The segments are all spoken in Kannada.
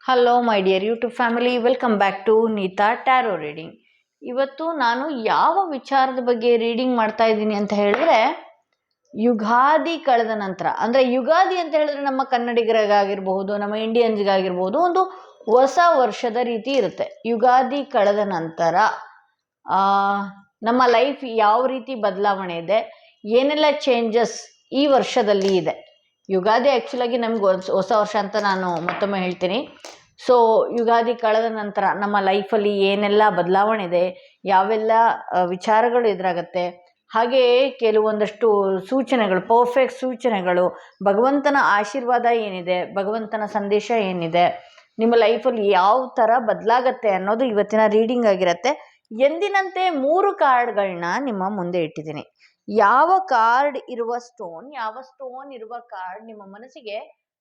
Hello my dear YouTube family, welcome back to Neeta tarot reading. ಇವತ್ತು ನಾನು ಯಾವ ವಿಚಾರದ ಬಗ್ಗೆ ರೀಡಿಂಗ್ ಮಾಡ್ತಾ ಇದ್ದೀನಿ ಅಂತ ಹೇಳಿದ್ರೆ, ಯುಗಾದಿ ಕಳೆದ ನಂತರ, ಅಂದರೆ ಯುಗಾದಿ ಅಂತ ಹೇಳಿದ್ರೆ ನಮ್ಮ ಕನ್ನಡಿಗರಿಗಾಗಿರ್ಬಹುದು, ನಮ್ಮ ಇಂಡಿಯನ್ಸ್ಗಾಗಿರ್ಬೋದು, ಒಂದು ಹೊಸ ವರ್ಷದ ರೀತಿ ಇರುತ್ತೆ. ಯುಗಾದಿ ಕಳೆದ ನಂತರ ನಮ್ಮ ಲೈಫ್ ಯಾವ ರೀತಿ ಬದಲಾವಣೆ ಇದೆ, ಏನೆಲ್ಲ ಚೇಂಜಸ್ ಈ ವರ್ಷದಲ್ಲಿ ಇದೆ. ಯುಗಾದಿ ಆ್ಯಕ್ಚುಲಾಗಿ ನಮ್ಗೆ ಹೊಸ ವರ್ಷ ಅಂತ ನಾನು ಮತ್ತೊಮ್ಮೆ ಹೇಳ್ತೀನಿ. ಸೊ ಯುಗಾದಿ ಕಳೆದ ನಂತರ ನಮ್ಮ ಲೈಫಲ್ಲಿ ಏನೆಲ್ಲ ಬದಲಾವಣೆ ಇದೆ, ಯಾವೆಲ್ಲ ವಿಚಾರಗಳು ಎದುರಾಗತ್ತೆ, ಹಾಗೆಯೇ ಕೆಲವೊಂದಷ್ಟು ಸೂಚನೆಗಳು, ಪರ್ಫೆಕ್ಟ್ ಸೂಚನೆಗಳು, ಭಗವಂತನ ಆಶೀರ್ವಾದ ಏನಿದೆ, ಭಗವಂತನ ಸಂದೇಶ ಏನಿದೆ, ನಿಮ್ಮ ಲೈಫಲ್ಲಿ ಯಾವ ಥರ ಬದಲಾಗತ್ತೆ ಅನ್ನೋದು ಇವತ್ತಿನ ರೀಡಿಂಗ್ ಆಗಿರುತ್ತೆ. ಎಂದಿನಂತೆ 3 ಕಾರ್ಡ್ಗಳನ್ನ ನಿಮ್ಮ ಮುಂದೆ ಇಟ್ಟಿದ್ದೀನಿ. ಯಾವ ಕಾರ್ಡ್ ಇರುವ ಸ್ಟೋನ್, ಯಾವ ಸ್ಟೋನ್ ಇರುವ ಕಾರ್ಡ್ ನಿಮ್ಮ ಮನಸ್ಸಿಗೆ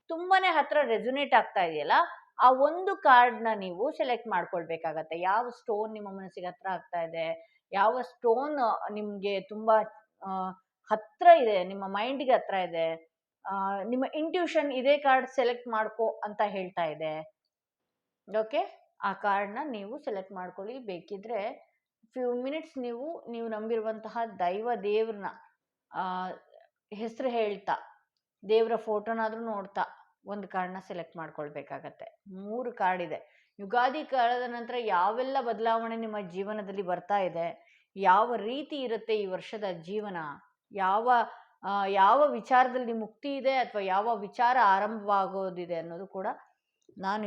ತುಂಬಾನೇ ಹತ್ರ ರೆಸೊನೇಟ್ ಆಗ್ತಾ ಇದೆಯಲ್ಲ, ಆ ಒಂದು ಕಾರ್ಡ್ನ ನೀವು ಸೆಲೆಕ್ಟ್ ಮಾಡ್ಕೊಳ್ಬೇಕಾಗತ್ತೆ. ಯಾವ ಸ್ಟೋನ್ ನಿಮ್ಮ ಮನಸ್ಸಿಗೆ ಹತ್ರ ಆಗ್ತಾ ಇದೆ, ಯಾವ ಸ್ಟೋನ್ ನಿಮಗೆ ತುಂಬಾ ಹತ್ರ ಇದೆ, ನಿಮ್ಮ ಮೈಂಡ್ಗೆ ಹತ್ರ ಇದೆ, ನಿಮ್ಮ ಇಂಟ್ಯೂಷನ್ ಇದೇ ಕಾರ್ಡ್ ಸೆಲೆಕ್ಟ್ ಮಾಡ್ಕೋ ಅಂತ ಹೇಳ್ತಾ ಇದೆ. ಓಕೆ, ಆ ಕಾರ್ಡ್ನ ನೀವು ಸೆಲೆಕ್ಟ್ ಮಾಡ್ಕೊಳ್ಳಿ. ಬೇಕಿದ್ರೆ ಫ್ಯೂ ಮಿನಿಟ್ಸ್ ನೀವು ನಂಬಿರುವಂತಹ ದೇವ್ರನ್ನ ಹೆಸರು ಹೇಳ್ತಾ, ದೇವರ ಫೋಟೋನಾದ್ರೂ ನೋಡ್ತಾ ಒಂದು ಕಾರ್ಡ್ನ ಸೆಲೆಕ್ಟ್ ಮಾಡ್ಕೊಳ್ಬೇಕಾಗತ್ತೆ. 3 ಕಾರ್ಡ್ ಇದೆ. ಯುಗಾದಿ ಕಳೆದ ನಂತರ ಯಾವೆಲ್ಲ ಬದಲಾವಣೆ ನಿಮ್ಮ ಜೀವನದಲ್ಲಿ ಬರ್ತಾ ಇದೆ, ಯಾವ ರೀತಿ ಇರುತ್ತೆ ಈ ವರ್ಷದ ಜೀವನ, ಯಾವ ವಿಚಾರದಲ್ಲಿ ಮುಕ್ತಿ ಇದೆ ಅಥವಾ ಯಾವ ವಿಚಾರ ಆರಂಭವಾಗೋದಿದೆ ಅನ್ನೋದು ಕೂಡ ನಾನು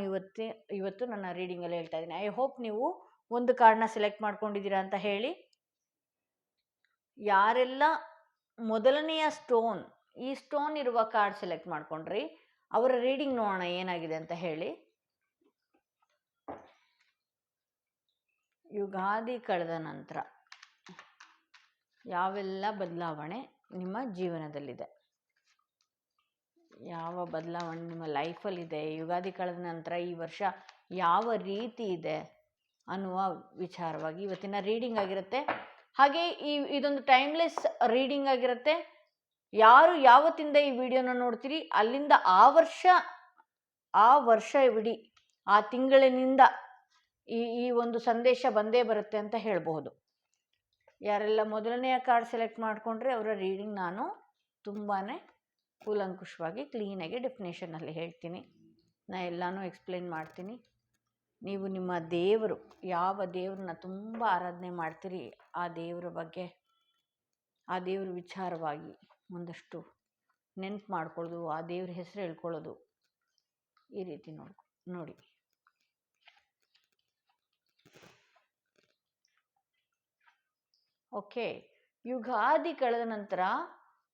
ಇವತ್ತು ನನ್ನ ರೀಡಿಂಗಲ್ಲಿ ಹೇಳ್ತಾ ಇದ್ದೀನಿ. ಐ ಹೋಪ್ ನೀವು ಒಂದು ಕಾರ್ಡ್ನ ಸೆಲೆಕ್ಟ್ ಮಾಡ್ಕೊಂಡಿದ್ದೀರಾ ಅಂತ ಹೇಳಿ. ಯಾರೆಲ್ಲ ಮೊದಲನೆಯ ಸ್ಟೋನ್, ಈ ಸ್ಟೋನ್ ಇರುವ ಕಾರ್ಡ್ ಸೆಲೆಕ್ಟ್ ಮಾಡ್ಕೊಂಡ್ರಿ, ಅವರ ರೀಡಿಂಗ್ ನೋಡೋಣ ಏನಾಗಿದೆ ಅಂತ ಹೇಳಿ. ಯುಗಾದಿ ಕಳೆದ ನಂತರ ಯಾವೆಲ್ಲ ಬದಲಾವಣೆ ನಿಮ್ಮ ಜೀವನದಲ್ಲಿದೆ, ಯಾವ ಬದಲಾವಣೆ ನಿಮ್ಮ ಲೈಫಲ್ಲಿದೆ, ಯುಗಾದಿ ಕಳೆದ ನಂತರ ಈ ವರ್ಷ ಯಾವ ರೀತಿ ಇದೆ ಅನ್ನುವ ವಿಚಾರವಾಗಿ ಇವತ್ತಿನ ರೀಡಿಂಗ್ ಆಗಿರುತ್ತೆ. ಹಾಗೆ ಇದೊಂದು ಟೈಮ್ಲೆಸ್ ರೀಡಿಂಗ್ ಆಗಿರುತ್ತೆ. ಯಾರು ಯಾವತ್ತಿಂದ ಈ ವಿಡಿಯೋನ ನೋಡ್ತೀರಿ ಅಲ್ಲಿಂದ ಆ ವರ್ಷ ಇಡೀ ಆ ತಿಂಗಳಿನಿಂದ ಈ ಒಂದು ಸಂದೇಶ ಬಂದೇ ಬರುತ್ತೆ ಅಂತ ಹೇಳಬಹುದು. ಯಾರೆಲ್ಲ ಮೊದಲನೆಯ ಕಾರ್ಡ್ ಸೆಲೆಕ್ಟ್ ಮಾಡಿಕೊಂಡ್ರೆ ಅವರ ರೀಡಿಂಗ್ ನಾನು ತುಂಬಾ ಕೂಲಂಕುಷವಾಗಿ ಕ್ಲೀನಾಗಿ ಡೆಫಿನೇಷನಲ್ಲಿ ಹೇಳ್ತೀನಿ. ಎಲ್ಲನೂ ಎಕ್ಸ್ಪ್ಲೇನ್ ಮಾಡ್ತೀನಿ. ನೀವು ನಿಮ್ಮ ದೇವರು, ಯಾವ ದೇವ್ರನ್ನ ತುಂಬ ಆರಾಧನೆ ಮಾಡ್ತೀರಿ ಆ ದೇವರ ಬಗ್ಗೆ, ಆ ದೇವ್ರ ವಿಚಾರವಾಗಿ ಒಂದಷ್ಟು ನೆನ್ಪು ಮಾಡ್ಕೊಳ್ಳೋದು, ಆ ದೇವ್ರ ಹೆಸರು ಹೇಳ್ಕೊಳ್ಳೋದು, ಈ ರೀತಿ ನೋಡಿ. ಓಕೆ, ಯುಗಾದಿ ಕಳೆದ ನಂತರ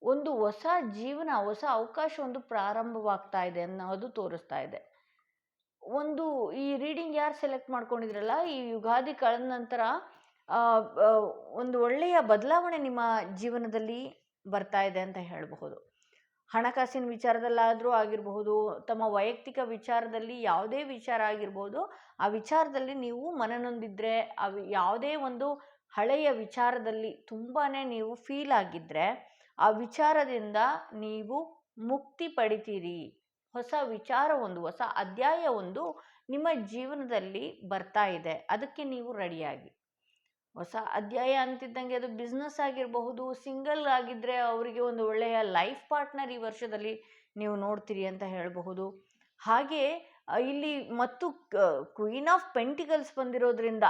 ಒಂದು ಹೊಸ ಜೀವನ, ಹೊಸ ಅವಕಾಶ ಒಂದು ಪ್ರಾರಂಭವಾಗ್ತಾ ಇದೆ ಅನ್ನೋದು ತೋರಿಸ್ತಾ ಇದೆ. ಈ ರೀಡಿಂಗ್ ಯಾರು ಸೆಲೆಕ್ಟ್ ಮಾಡ್ಕೊಂಡಿದ್ರಲ್ಲ, ಈ ಯುಗಾದಿ ಕಳೆದ ನಂತರ ಒಂದು ಒಳ್ಳೆಯ ಬದಲಾವಣೆ ನಿಮ್ಮ ಜೀವನದಲ್ಲಿ ಬರ್ತಾ ಇದೆ ಅಂತ ಹೇಳಬಹುದು. ಹಣಕಾಸಿನ ವಿಚಾರದಲ್ಲಾದರೂ ಆಗಿರಬಹುದು, ತಮ್ಮ ವೈಯಕ್ತಿಕ ವಿಚಾರದಲ್ಲಿ ಯಾವುದೇ ವಿಚಾರ ಆಗಿರ್ಬೋದು, ಆ ವಿಚಾರದಲ್ಲಿ ನೀವು ಮನನೊಂದಿದ್ರೆ, ಯಾವುದೇ ಒಂದು ಹಳೆಯ ವಿಚಾರದಲ್ಲಿ ತುಂಬಾ ನೀವು ಫೀಲ್ ಆಗಿದ್ರೆ, ಆ ವಿಚಾರದಿಂದ ನೀವು ಮುಕ್ತಿ ಪಡಿತೀರಿ. ಹೊಸ ವಿಚಾರ ಒಂದು, ಹೊಸ ಅಧ್ಯಾಯ ಒಂದು ನಿಮ್ಮ ಜೀವನದಲ್ಲಿ ಬರ್ತಾ ಇದೆ. ಅದಕ್ಕೆ ನೀವು ರೆಡಿಯಾಗಿ. ಹೊಸ ಅಧ್ಯಾಯ ಅಂತಿದ್ದಂಗೆ ಅದು ಬಿಸ್ನೆಸ್ ಆಗಿರಬಹುದು, ಸಿಂಗಲ್ ಆಗಿದ್ದರೆ ಅವರಿಗೆ ಒಂದು ಒಳ್ಳೆಯ ಲೈಫ್ ಪಾರ್ಟ್ನರ್ ಈ ವರ್ಷದಲ್ಲಿ ನೀವು ನೋಡ್ತೀರಿ ಅಂತ ಹೇಳಬಹುದು. ಹಾಗೆ ಇಲ್ಲಿ ಮತ್ತು ಕ್ವೀನ್ ಆಫ್ ಪೆಂಟಿಕಲ್ಸ್ ಬಂದಿರೋದ್ರಿಂದ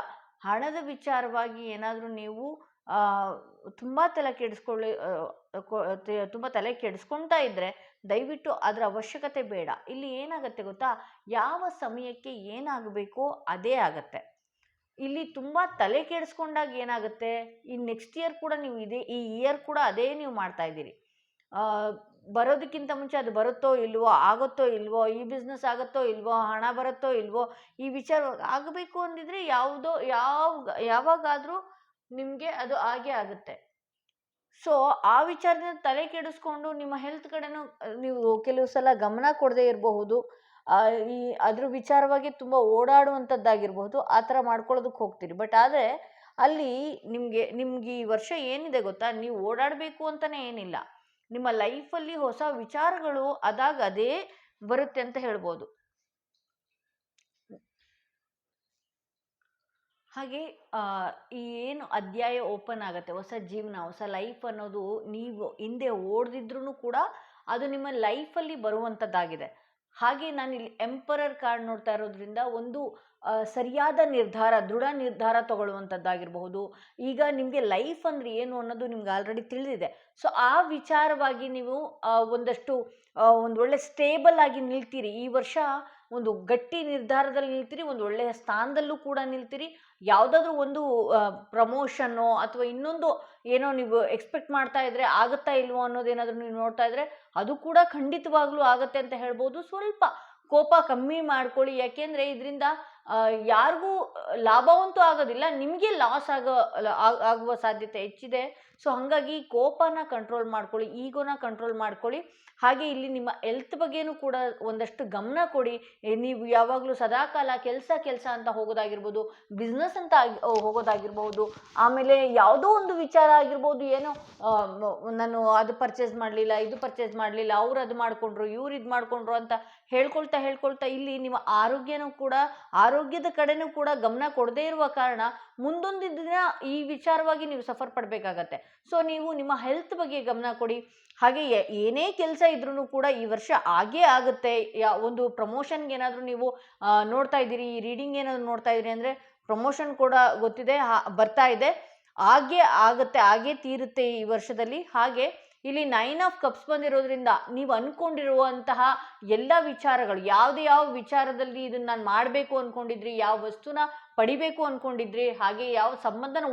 ಹಣದ ವಿಚಾರವಾಗಿ ಏನಾದರೂ ನೀವು ತುಂಬ ತಲೆ ಕೆಡಿಸ್ಕೊಳ್ತಾ ಇದ್ದರೆ ದಯವಿಟ್ಟು ಅದರ ಅವಶ್ಯಕತೆ ಬೇಡ. ಇಲ್ಲಿ ಏನಾಗುತ್ತೆ ಗೊತ್ತಾ, ಯಾವ ಸಮಯಕ್ಕೆ ಏನಾಗಬೇಕೋ ಅದೇ ಆಗತ್ತೆ. ಇಲ್ಲಿ ತುಂಬ ತಲೆ ಕೆಡಿಸ್ಕೊಂಡಾಗ ಏನಾಗುತ್ತೆ, ಈ ನೆಕ್ಸ್ಟ್ ಇಯರ್ ಕೂಡ ನೀವು ಈ ಇಯರ್ ಕೂಡ ಅದೇ ನೀವು ಮಾಡ್ತಾ ಇದ್ದೀರಿ. ಬರೋದಕ್ಕಿಂತ ಮುಂಚೆ ಅದು ಬರುತ್ತೋ ಇಲ್ವೋ, ಆಗುತ್ತೋ ಇಲ್ವೋ, ಈ ಬಿಸ್ನೆಸ್ ಆಗುತ್ತೋ ಇಲ್ವೋ, ಹಣ ಬರುತ್ತೋ ಇಲ್ವೋ, ಈ ವಿಚಾರ ಆಗಬೇಕು ಅಂದಿದ್ರೆ ಯಾವಾಗಾದರೂ ನಿಮಗೆ ಅದು ಆಗೇ ಆಗುತ್ತೆ. ಸೊ ಆ ವಿಚಾರದಿಂದ ತಲೆ ಕೆಡಿಸ್ಕೊಂಡು ನಿಮ್ಮ ಹೆಲ್ತ್ ಕಡೆನೂ ನೀವು ಕೆಲವು ಸಲ ಗಮನ ಕೊಡದೇ ಇರಬಹುದು. ಅದ್ರ ವಿಚಾರವಾಗಿ ತುಂಬ ಓಡಾಡುವಂಥದ್ದಾಗಿರ್ಬಹುದು, ಆ ಥರ ಮಾಡ್ಕೊಳ್ಳೋದಕ್ಕೆ ಹೋಗ್ತೀರಿ. ಬಟ್ ಆದರೆ ಅಲ್ಲಿ ನಿಮ್ಗೆ ಈ ವರ್ಷ ಏನಿದೆ ಗೊತ್ತಾ, ನೀವು ಓಡಾಡಬೇಕು ಅಂತಲೇ ಏನಿಲ್ಲ. ನಿಮ್ಮ ಲೈಫಲ್ಲಿ ಹೊಸ ವಿಚಾರಗಳು ಅದೇ ಬರುತ್ತೆ ಅಂತ ಹೇಳ್ಬೋದು. ಹಾಗೆ ಈ ಏನು ಅಧ್ಯಾಯ ಓಪನ್ ಆಗುತ್ತೆ, ಹೊಸ ಜೀವನ, ಹೊಸ ಲೈಫ್ ಅನ್ನೋದು ನೀವು ಹಿಂದೆ ಓಡ್ದಿದ್ರೂ ಕೂಡ ಅದು ನಿಮ್ಮ ಲೈಫಲ್ಲಿ ಬರುವಂಥದ್ದಾಗಿದೆ. ಹಾಗೆ ನಾನು ಇಲ್ಲಿ ಎಂಪರರ್ ಕಾರ್ಡ್ ನೋಡ್ತಾ ಇರೋದ್ರಿಂದ ಒಂದು ಸರಿಯಾದ ನಿರ್ಧಾರ, ದೃಢ ನಿರ್ಧಾರ ತಗೊಳ್ಳುವಂಥದ್ದಾಗಿರಬಹುದು. ಈಗ ನಿಮಗೆ ಲೈಫ್ ಅಂದರೆ ಏನು ಅನ್ನೋದು ನಿಮ್ಗೆ ಆಲ್ರೆಡಿ ತಿಳಿದಿದೆ. ಸೊ ಆ ವಿಚಾರವಾಗಿ ನೀವು ಒಂದಷ್ಟು ಒಂದು ಒಳ್ಳೆ ಸ್ಟೇಬಲ್ ಆಗಿ ನಿಲ್ತೀರಿ. ಈ ವರ್ಷ ಒಂದು ಗಟ್ಟಿ ನಿರ್ಧಾರದಲ್ಲಿ ನಿಲ್ತೀರಿ, ಒಂದು ಒಳ್ಳೆಯ ಸ್ಥಾನದಲ್ಲೂ ಕೂಡ ನಿಲ್ತೀರಿ. ಯಾವುದಾದ್ರೂ ಒಂದು ಪ್ರಮೋಷನ್ನು ಅಥವಾ ಇನ್ನೊಂದು ಏನೋ ನೀವು ಎಕ್ಸ್ಪೆಕ್ಟ್ ಮಾಡ್ತಾ ಇದ್ರೆ ಆಗುತ್ತಾ ಇಲ್ವೋ ಅನ್ನೋದೇನಾದರೂ ನೀವು ನೋಡ್ತಾ ಇದ್ರೆ ಅದು ಕೂಡ ಖಂಡಿತವಾಗ್ಲೂ ಆಗತ್ತೆ ಅಂತ ಹೇಳ್ಬೋದು. ಸ್ವಲ್ಪ ಕೋಪ ಕಮ್ಮಿ ಮಾಡ್ಕೊಳ್ಳಿ, ಯಾಕೆಂದ್ರೆ ಇದರಿಂದ ಯಾರಿಗೂ ಲಾಭವಂತೂ ಆಗೋದಿಲ್ಲ, ನಿಮಗೆ ಲಾಸ್ ಆಗುವ ಸಾಧ್ಯತೆ ಹೆಚ್ಚಿದೆ. ಸೊ ಹಾಗಾಗಿ ಕೋಪನ ಕಂಟ್ರೋಲ್ ಮಾಡ್ಕೊಳ್ಳಿ, ಈಗೋನ ಕಂಟ್ರೋಲ್ ಮಾಡ್ಕೊಳ್ಳಿ. ಹಾಗೆ ಇಲ್ಲಿ ನಿಮ್ಮ ಹೆಲ್ತ್ ಬಗ್ಗೆನೂ ಕೂಡ ಒಂದಷ್ಟು ಗಮನ ಕೊಡಿ. ನೀವು ಯಾವಾಗಲೂ ಸದಾಕಾಲ ಕೆಲಸ ಅಂತ ಹೋಗೋದಾಗಿರ್ಬೋದು, ಬಿಸ್ನೆಸ್ ಅಂತ ಹೋಗೋದಾಗಿರ್ಬೋದು, ಆಮೇಲೆ ಯಾವುದೋ ಒಂದು ವಿಚಾರ ಆಗಿರ್ಬೋದು, ಏನೋ ನಾನು ಅದು ಪರ್ಚೇಸ್ ಮಾಡಲಿಲ್ಲ, ಇದು ಪರ್ಚೇಸ್ ಮಾಡಲಿಲ್ಲ, ಅವ್ರು ಅದು ಮಾಡಿಕೊಂಡ್ರು, ಇವ್ರು ಇದು ಮಾಡಿಕೊಂಡ್ರು ಅಂತ ಹೇಳ್ಕೊಳ್ತಾ ಇಲ್ಲಿ ನಿಮ್ಮ ಆರೋಗ್ಯದ ಕಡೆನೂ ಕೂಡ ಗಮನ ಕೊಡದೇ ಇರುವ ಕಾರಣ ಮುಂದೊಂದು ದಿನ ಈ ವಿಚಾರವಾಗಿ ನೀವು ಸಫರ್ ಪಡಬೇಕಾಗತ್ತೆ. ಸೊ ನೀವು ನಿಮ್ಮ ಹೆಲ್ತ್ ಬಗ್ಗೆ ಗಮನ ಕೊಡಿ. ಹಾಗೆ ಏನೇ ಕೆಲಸ ಇದ್ರೂ ಕೂಡ ಈ ವರ್ಷ ಆಗೇ ಆಗುತ್ತೆ. ಒಂದು ಪ್ರಮೋಷನ್ಗೆ ಏನಾದರೂ ನೀವು ನೋಡ್ತಾ ಇದ್ದೀರಿ, ಈ ರೀಡಿಂಗ್ ಏನಾದರೂ ನೋಡ್ತಾ ಇದ್ದೀರಿ ಅಂದರೆ ಪ್ರಮೋಷನ್ ಕೂಡ ಗೊತ್ತಿದೆ, ಬರ್ತಾ ಇದೆ, ಆಗೇ ತೀರುತ್ತೆ ಈ ವರ್ಷದಲ್ಲಿ. ಹಾಗೆ ಇಲ್ಲಿ 9 ಆಫ್ ಕಪ್ಸ್ ಬಂದಿರೋದ್ರಿಂದ ನೀವು ಅನ್ಕೊಂಡಿರುವಂತಹ ಎಲ್ಲ ವಿಚಾರಗಳು, ಯಾವ ವಿಚಾರದಲ್ಲಿ ಇದನ್ನ ನಾನು ಮಾಡಬೇಕು ಅನ್ಕೊಂಡಿದ್ರಿ, ಯಾವ ವಸ್ತುನ ಪಡಿಬೇಕು ಅನ್ಕೊಂಡಿದ್ರಿ, ಹಾಗೆ ಯಾವ ಸಂಬಂಧನ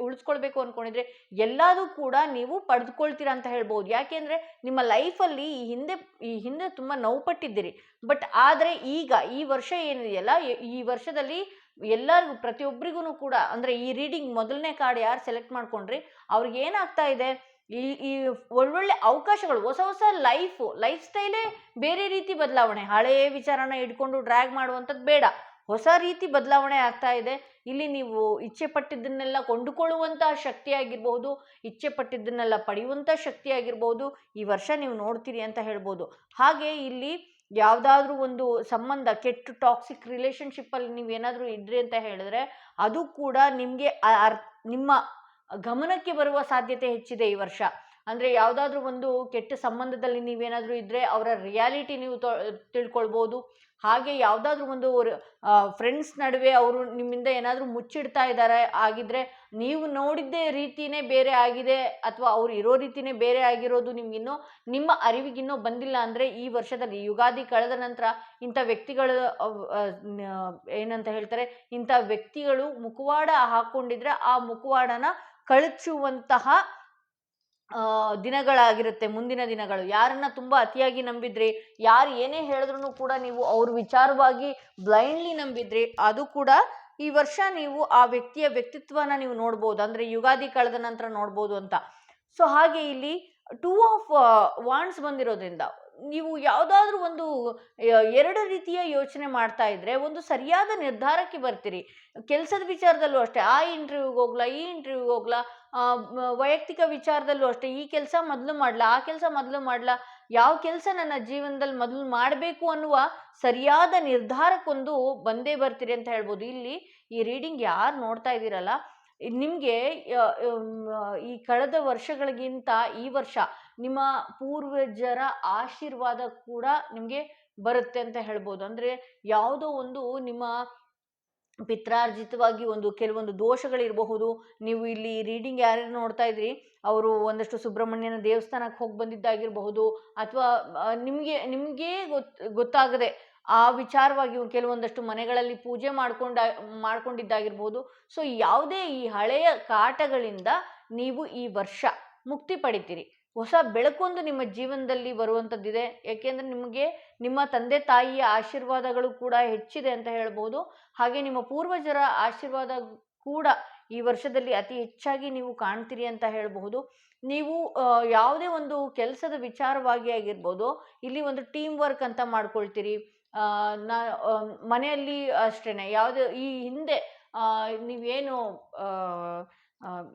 ಉಳಿಸ್ಕೊಳ್ಬೇಕು ಅನ್ಕೊಂಡಿದ್ರಿ, ಎಲ್ಲದೂ ಕೂಡ ನೀವು ಪಡೆದುಕೊಳ್ತೀರಾ ಅಂತ ಹೇಳ್ಬೋದು. ಯಾಕೆಂದ್ರೆ ನಿಮ್ಮ ಲೈಫಲ್ಲಿ ಈ ಹಿಂದೆ ತುಂಬಾ ನೋವು ಪಟ್ಟಿದ್ದೀರಿ. ಬಟ್ ಆದರೆ ಈಗ ಈ ವರ್ಷ ಏನಿದೆಯಲ್ಲ, ಈ ವರ್ಷದಲ್ಲಿ ಎಲ್ಲರಿಗೂ, ಪ್ರತಿಯೊಬ್ಬರಿಗೂ ಕೂಡ, ಅಂದ್ರೆ ಈ ರೀಡಿಂಗ್ ಮೊದಲನೇ ಕಾರ್ಡ್ ಯಾರು ಸೆಲೆಕ್ಟ್ ಮಾಡ್ಕೊಂಡ್ರಿ ಅವ್ರಿಗೆ ಏನಾಗ್ತಾ ಇದೆ, ಈ ಒಳ್ಳೊಳ್ಳೆ ಅವಕಾಶಗಳು, ಹೊಸ ಲೈಫ್ ಸ್ಟೈಲೇ ಬೇರೆ ರೀತಿ ಬದಲಾವಣೆ. ಹಳೆಯ ವಿಚಾರನ ಇಟ್ಕೊಂಡು ಡ್ರ್ಯಾಗ್ ಮಾಡುವಂಥದ್ದು ಬೇಡ, ಹೊಸ ರೀತಿ ಬದಲಾವಣೆ ಆಗ್ತಾ ಇದೆ. ಇಲ್ಲಿ ನೀವು ಇಚ್ಛೆ ಪಟ್ಟಿದ್ದನ್ನೆಲ್ಲ ಕೊಂಡುಕೊಳ್ಳುವಂತಹ ಶಕ್ತಿ ಆಗಿರ್ಬಹುದು, ಇಚ್ಛೆ ಪಟ್ಟಿದ್ದನ್ನೆಲ್ಲ ಪಡೆಯುವಂಥ ಶಕ್ತಿ ಆಗಿರ್ಬಹುದು, ಈ ವರ್ಷ ನೀವು ನೋಡ್ತೀರಿ ಅಂತ ಹೇಳ್ಬೋದು. ಹಾಗೆ ಇಲ್ಲಿ ಯಾವುದಾದ್ರೂ ಒಂದು ಸಂಬಂಧ, ಕೆಟ್ಟ ಟಾಕ್ಸಿಕ್ ರಿಲೇಶನ್ಶಿಪ್ಪಲ್ಲಿ ನೀವೇನಾದರೂ ಇದ್ರಿ ಅಂತ ಹೇಳಿದ್ರೆ ಅದು ಕೂಡ ನಿಮಗೆ ನಿಮ್ಮ ಗಮನಕ್ಕೆ ಬರುವ ಸಾಧ್ಯತೆ ಹೆಚ್ಚಿದೆ ಈ ವರ್ಷ. ಅಂದರೆ ಯಾವುದಾದ್ರೂ ಒಂದು ಕೆಟ್ಟ ಸಂಬಂಧದಲ್ಲಿ ನೀವೇನಾದರೂ ಇದ್ದರೆ ಅವರ ರಿಯಾಲಿಟಿ ನೀವು ತಿಳ್ಕೊಳ್ಬೋದು. ಹಾಗೆ ಯಾವುದಾದ್ರೂ ಒಂದು ಫ್ರೆಂಡ್ಸ್ ನಡುವೆ ಅವರು ನಿಮ್ಮಿಂದ ಏನಾದರೂ ಮುಚ್ಚಿಡ್ತಾ ಇದ್ದಾರೆ ಆಗಿದ್ರೆ, ನೀವು ನೋಡಿದ್ದೇ ರೀತಿನೇ ಬೇರೆ ಆಗಿದೆ ಅಥವಾ ಅವ್ರು ಇರೋ ರೀತಿನೇ ಬೇರೆ ಆಗಿರೋದು ನಿಮ್ಗಿನ್ನೂ ನಿಮ್ಮ ಅರಿವಿಗಿನ್ನೂ ಬಂದಿಲ್ಲ ಅಂದರೆ, ಈ ವರ್ಷದಲ್ಲಿ ಯುಗಾದಿ ಕಳೆದ ನಂತರ ಇಂಥ ವ್ಯಕ್ತಿಗಳು ಏನಂತ ಹೇಳ್ತಾರೆ, ಇಂಥ ವ್ಯಕ್ತಿಗಳು ಮುಖವಾಡ ಹಾಕ್ಕೊಂಡಿದ್ರೆ ಆ ಮುಖವಾಡನ ಕಳಚುವಂತಹ ದಿನಗಳಾಗಿರುತ್ತೆ ಮುಂದಿನ ದಿನಗಳು. ಯಾರನ್ನ ತುಂಬ ಅತಿಯಾಗಿ ನಂಬಿದ್ರಿ, ಯಾರು ಏನೇ ಹೇಳಿದ್ರು ಕೂಡ ನೀವು ಅವ್ರ ವಿಚಾರವಾಗಿ ಬ್ಲೈಂಡ್ಲಿ ನಂಬಿದ್ರಿ, ಅದು ಕೂಡ ಈ ವರ್ಷ ನೀವು ಆ ವ್ಯಕ್ತಿಯ ವ್ಯಕ್ತಿತ್ವನ ನೀವು ನೋಡ್ಬೋದು, ಅಂದರೆ ಯುಗಾದಿ ಕಳೆದ ನಂತರ ನೋಡ್ಬೋದು ಅಂತ. ಸೊ ಹಾಗೆ ಇಲ್ಲಿ 2 ಆಫ್ ವಾಂಡ್ಸ್ ಬಂದಿರೋದ್ರಿಂದ ನೀವು ಯಾವುದಾದ್ರೂ ಒಂದು 2 ರೀತಿಯ ಯೋಚನೆ ಮಾಡ್ತಾ ಇದ್ರೆ ಒಂದು ಸರಿಯಾದ ನಿರ್ಧಾರಕ್ಕೆ ಬರ್ತೀರಿ. ಕೆಲಸದ ವಿಚಾರದಲ್ಲೂ ಅಷ್ಟೇ, ಆ ಇಂಟರ್ವ್ಯೂಗೆ ಹೋಗ್ಲಾ, ಈ ಇಂಟರ್ವ್ಯೂಗೆ ಹೋಗ್ಲಾ, ವೈಯಕ್ತಿಕ ವಿಚಾರದಲ್ಲೂ ಅಷ್ಟೇ, ಈ ಕೆಲಸ ಮೊದಲು ಮಾಡ್ಲಾ, ಆ ಕೆಲಸ ಮೊದಲು ಮಾಡ್ಲಾ, ಯಾವ ಕೆಲಸ ನನ್ನ ಜೀವನದಲ್ಲಿ ಮೊದಲು ಮಾಡಬೇಕು ಅನ್ನುವ ಸರಿಯಾದ ನಿರ್ಧಾರಕ್ಕೊಂದು ಬಂದೇ ಬರ್ತೀರಿ ಅಂತ ಹೇಳ್ಬೋದು. ಇಲ್ಲಿ ಈ ರೀಡಿಂಗ್ ಯಾರು ನೋಡ್ತಾ ಇದ್ದೀರಲ್ಲ, ನಿಮಗೆ ಈ ಕಳೆದ ವರ್ಷಗಳಿಗಿಂತ ಈ ವರ್ಷ ನಿಮ್ಮ ಪೂರ್ವಜರ ಆಶೀರ್ವಾದ ಕೂಡ ನಿಮಗೆ ಬರುತ್ತೆ ಅಂತ ಹೇಳ್ಬೋದು. ಅಂದರೆ ಯಾವುದೋ ಒಂದು ನಿಮ್ಮ ಪಿತ್ರಾರ್ಜಿತವಾಗಿ ಕೆಲವೊಂದು ದೋಷಗಳಿರಬಹುದು. ನೀವು ಇಲ್ಲಿ ರೀಡಿಂಗ್ ಯಾರ್ಯಾರು ನೋಡ್ತಾ ಇದ್ರಿ ಅವರು ಒಂದಷ್ಟು ಸುಬ್ರಹ್ಮಣ್ಯನ ದೇವಸ್ಥಾನಕ್ಕೆ ಹೋಗಿ ಬಂದಿದ್ದಾಗಿರಬಹುದು, ಅಥವಾ ನಿಮಗೆ ಗೊತ್ತಾಗದೆ ಆ ವಿಚಾರವಾಗಿ ಕೆಲವೊಂದಷ್ಟು ಮನೆಗಳಲ್ಲಿ ಪೂಜೆ ಮಾಡ್ಕೊಂಡಿದ್ದಾಗಿರ್ಬೋದು. ಸೊ ಯಾವುದೇ ಈ ಹಳೆಯ ಕಾಟಗಳಿಂದ ನೀವು ಈ ವರ್ಷ ಮುಕ್ತಿ ಪಡಿತೀರಿ. ಹೊಸ ಬೆಳಕೊಂದು ನಿಮ್ಮ ಜೀವನದಲ್ಲಿ ಬರುವಂಥದ್ದಿದೆ. ಯಾಕೆಂದರೆ ನಿಮಗೆ ನಿಮ್ಮ ತಂದೆ ತಾಯಿಯ ಆಶೀರ್ವಾದಗಳು ಕೂಡ ಹೆಚ್ಚಿದೆ ಅಂತ ಹೇಳ್ಬೋದು. ಹಾಗೆ ನಿಮ್ಮ ಪೂರ್ವಜರ ಆಶೀರ್ವಾದ ಕೂಡ ಈ ವರ್ಷದಲ್ಲಿ ಅತಿ ಹೆಚ್ಚಾಗಿ ನೀವು ಕಾಣ್ತೀರಿ ಅಂತ ಹೇಳಬಹುದು. ನೀವು ಯಾವುದೇ ಒಂದು ಕೆಲಸದ ವಿಚಾರವಾಗಿ ಆಗಿರ್ಬೋದು, ಇಲ್ಲಿ ಒಂದು ಟೀಮ್ ವರ್ಕ್ ಅಂತ ಮಾಡ್ಕೊಳ್ತೀರಿ. ಮನೆಯಲ್ಲಿ ಅಷ್ಟೇನೆ ಯಾವುದೇ ಈ ಹಿಂದೆ ನೀವೇನು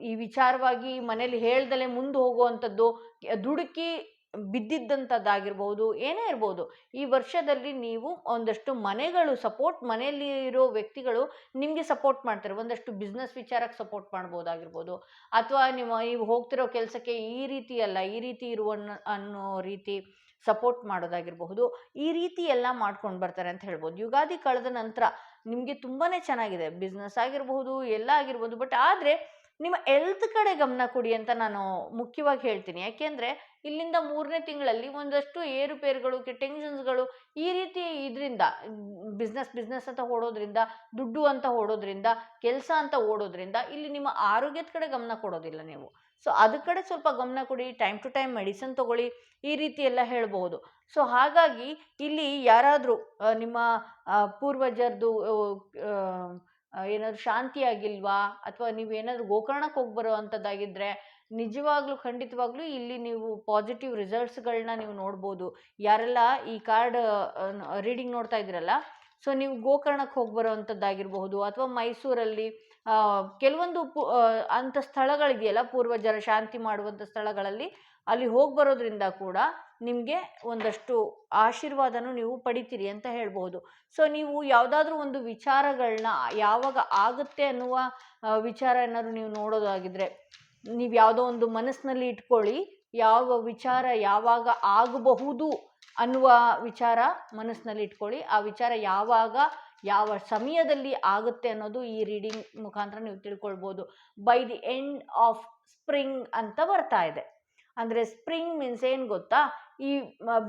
ಈ ವಿಚಾರವಾಗಿ ಮನೇಲಿ ಹೇಳ್ದಲೆ ಮುಂದೆ ಹೋಗುವಂಥದ್ದು, ದುಡುಕಿ ಬಿದ್ದಿದ್ದಂಥದ್ದಾಗಿರ್ಬೋದು, ಏನೇ ಇರ್ಬೋದು. ಈ ವರ್ಷದಲ್ಲಿ ನೀವು ಒಂದಷ್ಟು ಮನೆಗಳು ಸಪೋರ್ಟ್, ಮನೆಯಲ್ಲಿ ಇರೋ ವ್ಯಕ್ತಿಗಳು ನಿಮಗೆ ಸಪೋರ್ಟ್ ಮಾಡ್ತಾರೆ. ಒಂದಷ್ಟು ಬಿಸ್ನೆಸ್ ವಿಚಾರಕ್ಕೆ ಸಪೋರ್ಟ್ ಮಾಡ್ಬೋದಾಗಿರ್ಬೋದು, ಅಥವಾ ನೀವು ಹೋಗ್ತಿರೋ ಕೆಲಸಕ್ಕೆ ಈ ರೀತಿ ಅಲ್ಲ, ಈ ರೀತಿ ಅನ್ನೋ ರೀತಿ ಸಪೋರ್ಟ್ ಮಾಡೋದಾಗಿರಬಹುದು. ಈ ರೀತಿ ಎಲ್ಲ ಮಾಡ್ಕೊಂಡು ಬರ್ತಾರೆ ಅಂತ ಹೇಳ್ಬೋದು. ಯುಗಾದಿ ಕಳೆದ ನಂತರ ನಿಮಗೆ ತುಂಬಾ ಚೆನ್ನಾಗಿದೆ, ಬಿಸ್ನೆಸ್ ಆಗಿರಬಹುದು, ಎಲ್ಲ ಆಗಿರ್ಬೋದು. ಬಟ್ ಆದರೆ ನಿಮ್ಮ ಹೆಲ್ತ್ ಕಡೆ ಗಮನ ಕೊಡಿ ಅಂತ ನಾನು ಮುಖ್ಯವಾಗಿ ಹೇಳ್ತೀನಿ. ಯಾಕೆಂದರೆ ಇಲ್ಲಿಂದ 3ನೇ ತಿಂಗಳಲ್ಲಿ ಒಂದಷ್ಟು ಏರುಪೇರುಗಳು, ಟೆನ್ಷನ್ಸ್ಗಳು ಈ ರೀತಿ ಇದರಿಂದ ಬಿಸ್ನೆಸ್ ಅಂತ ಓಡೋದ್ರಿಂದ, ದುಡ್ಡು ಅಂತ ಓಡೋದ್ರಿಂದ, ಕೆಲಸ ಅಂತ ಓಡೋದ್ರಿಂದ ಇಲ್ಲಿ ನಿಮ್ಮ ಆರೋಗ್ಯದ ಕಡೆ ಗಮನ ಕೊಡೋದಿಲ್ಲ ನೀವು. ಸೊ ಅದ್ರ ಕಡೆ ಸ್ವಲ್ಪ ಗಮನ ಕೊಡಿ, ಟೈಮ್ ಟು ಟೈಮ್ ಮೆಡಿಸಿನ್ ತೊಗೊಳ್ಳಿ, ಈ ರೀತಿ ಎಲ್ಲ ಹೇಳ್ಬೋದು. ಸೊ ಹಾಗಾಗಿ ಇಲ್ಲಿ ಯಾರಾದರೂ ನಿಮ್ಮ ಪೂರ್ವಜರದು ಏನಾದರೂ ಶಾಂತಿ ಆಗಿಲ್ವಾ, ಅಥವಾ ನೀವೇನಾದರೂ ಗೋಕರ್ಣಕ್ಕೆ ಹೋಗಿ ಬರೋ ಅಂಥದ್ದಾಗಿದ್ದರೆ ನಿಜವಾಗ್ಲೂ ಖಂಡಿತವಾಗ್ಲೂ ಇಲ್ಲಿ ನೀವು ಪಾಸಿಟಿವ್ ರಿಸಲ್ಟ್ಸ್ಗಳನ್ನ ನೀವು ನೋಡ್ಬೋದು. ಯಾರೆಲ್ಲ ಈ ಕಾರ್ಡ್ ರೀಡಿಂಗ್ ನೋಡ್ತಾ ಇದ್ದೀರಲ್ಲ, ಸೊ ನೀವು ಗೋಕರ್ಣಕ್ಕೆ ಹೋಗಿ ಬರೋ ಅಂಥದ್ದಾಗಿರಬಹುದು, ಅಥವಾ ಮೈಸೂರಲ್ಲಿ ಕೆಲವೊಂದು ಅಂಥ ಸ್ಥಳಗಳಿದೆಯಲ್ಲ, ಪೂರ್ವಜರ ಶಾಂತಿ ಮಾಡುವಂಥ ಸ್ಥಳಗಳಲ್ಲಿ ಅಲ್ಲಿ ಹೋಗಿ ಬರೋದ್ರಿಂದ ಕೂಡ ನಿಮಗೆ ಒಂದಷ್ಟು ಆಶೀರ್ವಾದನೂ ನೀವು ಪಡಿತೀರಿ ಅಂತ ಹೇಳ್ಬೋದು. ಸೊ ನೀವು ಯಾವುದಾದ್ರೂ ಒಂದು ವಿಚಾರಗಳನ್ನ ಯಾವಾಗ ಆಗುತ್ತೆ ಅನ್ನುವ ವಿಚಾರ ಏನಾದ್ರು ನೀವು ನೋಡೋದಾಗಿದ್ರೆ, ನೀವು ಯಾವುದೋ ಒಂದು ಮನಸ್ಸಿನಲ್ಲಿ ಇಟ್ಕೊಳ್ಳಿ, ಯಾವ ವಿಚಾರ ಯಾವಾಗ ಆಗಬಹುದು ಅನ್ನುವ ವಿಚಾರ ಮನಸ್ಸಿನಲ್ಲಿ ಇಟ್ಕೊಳ್ಳಿ. ಆ ವಿಚಾರ ಯಾವಾಗ ಯಾವ ಸಮಯದಲ್ಲಿ ಆಗುತ್ತೆ ಅನ್ನೋದು ಈ ರೀಡಿಂಗ್ ಮುಖಾಂತರ ನೀವು ತಿಳ್ಕೊಳ್ಬೋದು. By the end of spring ಅಂತ ಬರ್ತಾ ಇದೆ. ಅಂದರೆ ಸ್ಪ್ರಿಂಗ್ ಮೀನ್ಸ್ ಏನು ಗೊತ್ತಾ, ಈ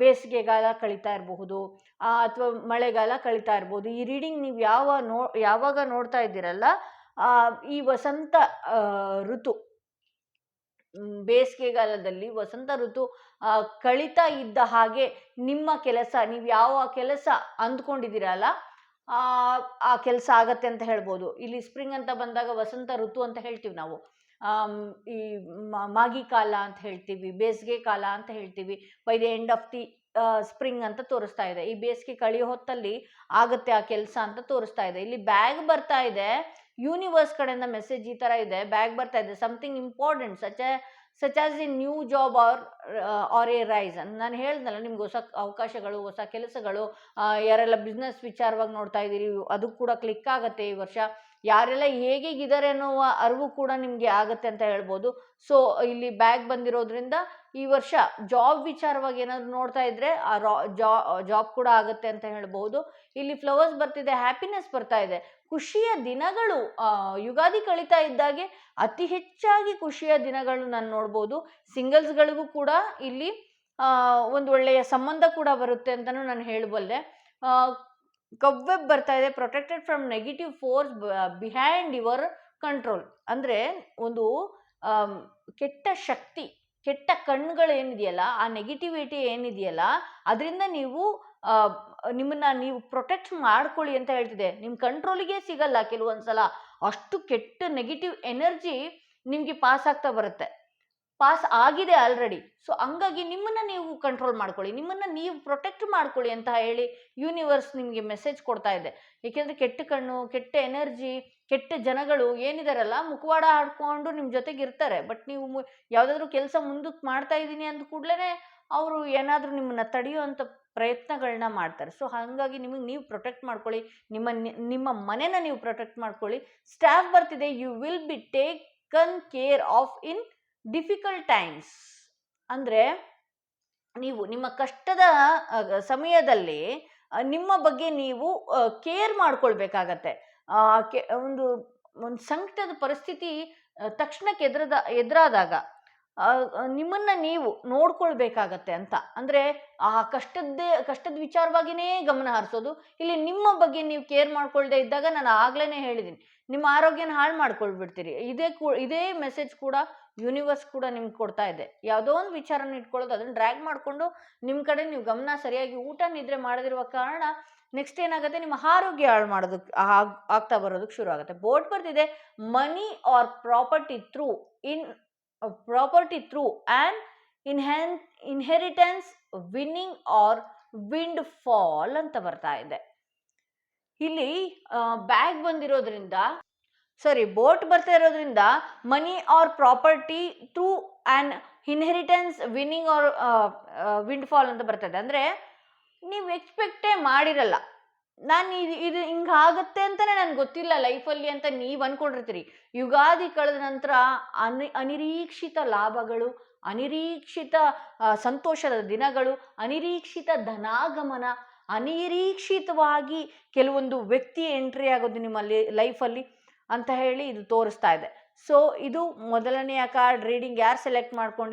ಬೇಸಿಗೆಗಾಲ ಕಳೀತಾ ಇರಬಹುದು, ಅಥವಾ ಮಳೆಗಾಲ ಕಳೀತಾ ಇರ್ಬೋದು. ಈ ರೀಡಿಂಗ್ ನೀವು ಯಾವಾಗ ನೋಡ್ತಾ ಇದ್ದೀರಲ್ಲ, ಈ ವಸಂತ ಋತು, ಬೇಸಿಗೆಗಾಲದಲ್ಲಿ ವಸಂತ ಋತು ಕಳೀತಾ ಇದ್ದ ಹಾಗೆ ನಿಮ್ಮ ಕೆಲಸ, ನೀವು ಯಾವ ಕೆಲಸ ಅಂದ್ಕೊಂಡಿದ್ದೀರಲ್ಲ ಆ ಕೆಲಸ ಆಗತ್ತೆ ಅಂತ ಹೇಳ್ಬೋದು. ಇಲ್ಲಿ ಸ್ಪ್ರಿಂಗ್ ಅಂತ ಬಂದಾಗ ವಸಂತ ಋತು ಅಂತ ಹೇಳ್ತೀವಿ ನಾವು, ಈ ಮಾಗಿ ಕಾಲ ಅಂತ ಹೇಳ್ತೀವಿ, ಬೇಸಿಗೆ ಕಾಲ ಅಂತ ಹೇಳ್ತೀವಿ. By the end of the spring ಅಂತ ತೋರಿಸ್ತಾ ಇದೆ. ಈ ಬೇಸಿಗೆ ಕಳೆಯೋ ಹೊತ್ತಲ್ಲಿ ಆಗತ್ತೆ ಆ ಕೆಲಸ ಅಂತ ತೋರಿಸ್ತಾ ಇದೆ. ಇಲ್ಲಿ ಬ್ಯಾಗ್ ಬರ್ತಾ ಇದೆ, ಯೂನಿವರ್ಸ್ ಕಡೆಯಿಂದ ಮೆಸೇಜ್ ಈ ಥರ ಇದೆ, ಬ್ಯಾಗ್ ಬರ್ತಾ ಇದೆ, something important such as a new job or a raise. ನಾನು ಹೇಳ್ದಲ್ಲ ನಿಮ್ಗೆ ಹೊಸ ಅವಕಾಶಗಳು, ಹೊಸ ಕೆಲಸಗಳು, ಯಾರೆಲ್ಲ ಬಿಸ್ನೆಸ್ ವಿಚಾರವಾಗಿ ನೋಡ್ತಾ ಇದ್ದೀರಿ ಅದು ಕೂಡ ಕ್ಲಿಕ್ ಆಗುತ್ತೆ ಈ ವರ್ಷ. ಯಾರೆಲ್ಲ ಹೇಗಿದ್ದಾರೆ ಅನ್ನುವ ಅರಿವು ಕೂಡ ನಿಮಗೆ ಆಗುತ್ತೆ ಅಂತ ಹೇಳ್ಬೋದು. ಸೊ ಇಲ್ಲಿ ಬ್ಯಾಗ್ ಬಂದಿರೋದ್ರಿಂದ ಈ ವರ್ಷ ಜಾಬ್ ವಿಚಾರವಾಗಿ ಏನಾದ್ರು ನೋಡ್ತಾ ಇದ್ರೆ ಆ ಜಾಬ್ ಕೂಡ ಆಗುತ್ತೆ ಅಂತ ಹೇಳ್ಬಹುದು. ಇಲ್ಲಿ ಫ್ಲವರ್ಸ್ ಬರ್ತಿದೆ, ಹ್ಯಾಪಿನೆಸ್ ಬರ್ತಾ ಇದೆ, ಖುಷಿಯ ದಿನಗಳು. ಯುಗಾದಿ ಕಳೀತಾ ಇದ್ದಾಗೆ ಅತಿ ಹೆಚ್ಚಾಗಿ ಖುಷಿಯ ದಿನಗಳು ನಾನು ನೋಡ್ಬೋದು. ಸಿಂಗಲ್ಸ್ಗಳಿಗೂ ಕೂಡ ಇಲ್ಲಿ ಒಂದು ಒಳ್ಳೆಯ ಸಂಬಂಧ ಕೂಡ ಬರುತ್ತೆ ಅಂತಲೂ ನಾನು ಹೇಳಬಲ್ಲೆ. ಕಬ್ವೆಬ್ ಬರ್ತಾ ಇದೆ, protected from negative force behind your control. ಅಂದರೆ ಒಂದು ಕೆಟ್ಟ ಶಕ್ತಿ, ಕೆಟ್ಟ ಕಣ್ಣುಗಳು ಏನಿದೆಯಲ್ಲ, ಆ ನೆಗೆಟಿವಿಟಿ ಏನಿದೆಯಲ್ಲ, ಅದರಿಂದ ನಿಮ್ಮನ್ನ ನೀವು ಪ್ರೊಟೆಕ್ಟ್ ಮಾಡ್ಕೊಳ್ಳಿ ಅಂತ ಹೇಳ್ತಿದೆ. ನಿಮ್ಮ ಕಂಟ್ರೋಲಿಗೆ ಸಿಗಲ್ಲ ಕೆಲವೊಂದ್ಸಲ, ಅಷ್ಟು ಕೆಟ್ಟ ನೆಗೆಟಿವ್ ಎನರ್ಜಿ ನಿಮಗೆ ಪಾಸ್ ಆಗ್ತಾ ಬರುತ್ತೆ, ಪಾಸ್ ಆಗಿದೆ ಆಲ್ರೆಡಿ. ಸೊ ಹಂಗಾಗಿ ನಿಮ್ಮನ್ನ ನೀವು ಕಂಟ್ರೋಲ್ ಮಾಡ್ಕೊಳ್ಳಿ, ನಿಮ್ಮನ್ನ ನೀವು ಪ್ರೊಟೆಕ್ಟ್ ಮಾಡ್ಕೊಳ್ಳಿ ಅಂತ ಹೇಳಿ ಯೂನಿವರ್ಸ್ ನಿಮಗೆ ಮೆಸೇಜ್ ಕೊಡ್ತಾ ಇದೆ. ಏಕೆಂದರೆ ಕೆಟ್ಟ ಕಣ್ಣು, ಕೆಟ್ಟ ಎನರ್ಜಿ, ಕೆಟ್ಟ ಜನಗಳು ಏನಿದಾರಲ್ಲ, ಮುಖವಾಡ ಹಾಡ್ಕೊಂಡು ನಿಮ್ಮ ಜೊತೆಗೆ ಇರ್ತಾರೆ. ಬಟ್ ನೀವು ಯಾವುದಾದ್ರೂ ಕೆಲಸ ಮುಂದಕ್ಕೆ ಮಾಡ್ತಾ ಇದ್ದೀನಿ ಅಂದ ಕೂಡಲೇ ಅವರು ಏನಾದರೂ ನಿಮ್ಮನ್ನ ತಡೆಯುವಂಥ ಪ್ರಯತ್ನಗಳನ್ನ ಮಾಡ್ತಾರೆ. ಸೊ ಹಾಗಾಗಿ ನಿಮಗೆ ನೀವು ಪ್ರೊಟೆಕ್ಟ್ ಮಾಡ್ಕೊಳ್ಳಿ, ನಿಮ್ಮ ಮನೆನ ನೀವು ಪ್ರೊಟೆಕ್ಟ್ ಮಾಡ್ಕೊಳ್ಳಿ. ಸ್ಟಾಫ್ ಬರ್ತಿದೆ, you will be taken care of in difficult times. ಅಂದರೆ ನೀವು ನಿಮ್ಮ ಕಷ್ಟದ ಸಮಯದಲ್ಲಿ ನಿಮ್ಮ ಬಗ್ಗೆ ನೀವು ಕೇರ್ ಮಾಡ್ಕೊಳ್ಬೇಕಾಗತ್ತೆ. ಒಂದು ಸಂಕಟದ ಪರಿಸ್ಥಿತಿ ತಕ್ಷಣಕ್ಕೆ ಎದುರಾದಾಗ ನಿಮ್ಮನ್ನ ನೀವು ನೋಡ್ಕೊಳ್ಬೇಕಾಗತ್ತೆ ಅಂತ. ಅಂದರೆ ಆ ಕಷ್ಟದ ವಿಚಾರವಾಗಿಯೇ ಗಮನ ಹರಿಸೋದು. ಇಲ್ಲಿ ನಿಮ್ಮ ಬಗ್ಗೆ ನೀವು ಕೇರ್ ಮಾಡ್ಕೊಳ್ದೇ ಇದ್ದಾಗ, ನಾನು ಆಗ್ಲೇ ಹೇಳಿದ್ದೀನಿ, ನಿಮ್ಮ ಆರೋಗ್ಯನ ಹಾಳು ಮಾಡ್ಕೊಳ್ಬಿಡ್ತೀರಿ. ಇದೇ ಮೆಸೇಜ್ ಕೂಡ ಯೂನಿವರ್ಸ್ ಕೂಡ ನಿಮ್ಗೆ ಕೊಡ್ತಾ ಇದೆ. ಯಾವುದೋ ಒಂದು ವಿಚಾರನ ಇಟ್ಕೊಳ್ಳೋದು, ಅದನ್ನು ಡ್ರ್ಯಾಗ್ ಮಾಡಿಕೊಂಡು ನಿಮ್ಮ ಕಡೆ ನೀವು ಗಮನ ಸರಿಯಾಗಿ ಊಟ ನಿದ್ರೆ ಮಾಡದಿರುವ ಕಾರಣ ನೆಕ್ಸ್ಟ್ ಏನಾಗುತ್ತೆ, ನಿಮ್ಮ ಆರೋಗ್ಯ ಹಾಳು ಮಾಡೋದಕ್ಕೆ ಆಗ್ತಾ ಬರೋದಕ್ಕೆ ಶುರು ಆಗುತ್ತೆ. ಬೋರ್ಡ್ ಬರ್ತಿದೆ, money or property through and inheritance, winning or windfall ಅಂತ ಬರ್ತಾ ಇದೆ. ಇಲ್ಲಿ ಬ್ಯಾಗ್ ಬಂದಿರೋದ್ರಿಂದ, ಬೋಟ್ ಬರ್ತಾ ಇರೋದ್ರಿಂದ money or property through and inheritance winning or windfall ಅಂತ ಬರ್ತದೆ. ಅಂದರೆ ನೀವು ಎಕ್ಸ್ಪೆಕ್ಟೇ ಮಾಡಿರಲ್ಲ, ನಾನು ಇದು ಹಿಂಗಾಗತ್ತೆ ಅಂತಲೇ ನನಗೆ ಗೊತ್ತಿಲ್ಲ ಲೈಫಲ್ಲಿ ಅಂತ ನೀವು ಅಂದ್ಕೊಂಡಿರ್ತೀರಿ. ಯುಗಾದಿ ಕಳೆದ ನಂತರ ಅನಿರೀಕ್ಷಿತ ಲಾಭಗಳು, ಅನಿರೀಕ್ಷಿತ ಸಂತೋಷದ ದಿನಗಳು, ಅನಿರೀಕ್ಷಿತ ಧನಾಗಮನ, ಅನಿರೀಕ್ಷಿತವಾಗಿ ಕೆಲವೊಂದು ವ್ಯಕ್ತಿ ಎಂಟ್ರಿ ಆಗೋದು ನಿಮ್ಮಲ್ಲಿ ಲೈಫಲ್ಲಿ ಅಂತ ಹೇಳಿ ಇದು ತೋರಿಸ್ತಾ ಇದೆ. ಸೊ ಇದು ಮೊದಲನೆಯ ಕಾರ್ಡ್ ರೀಡಿಂಗ್. ಯಾರು ಸೆಲೆಕ್ಟ್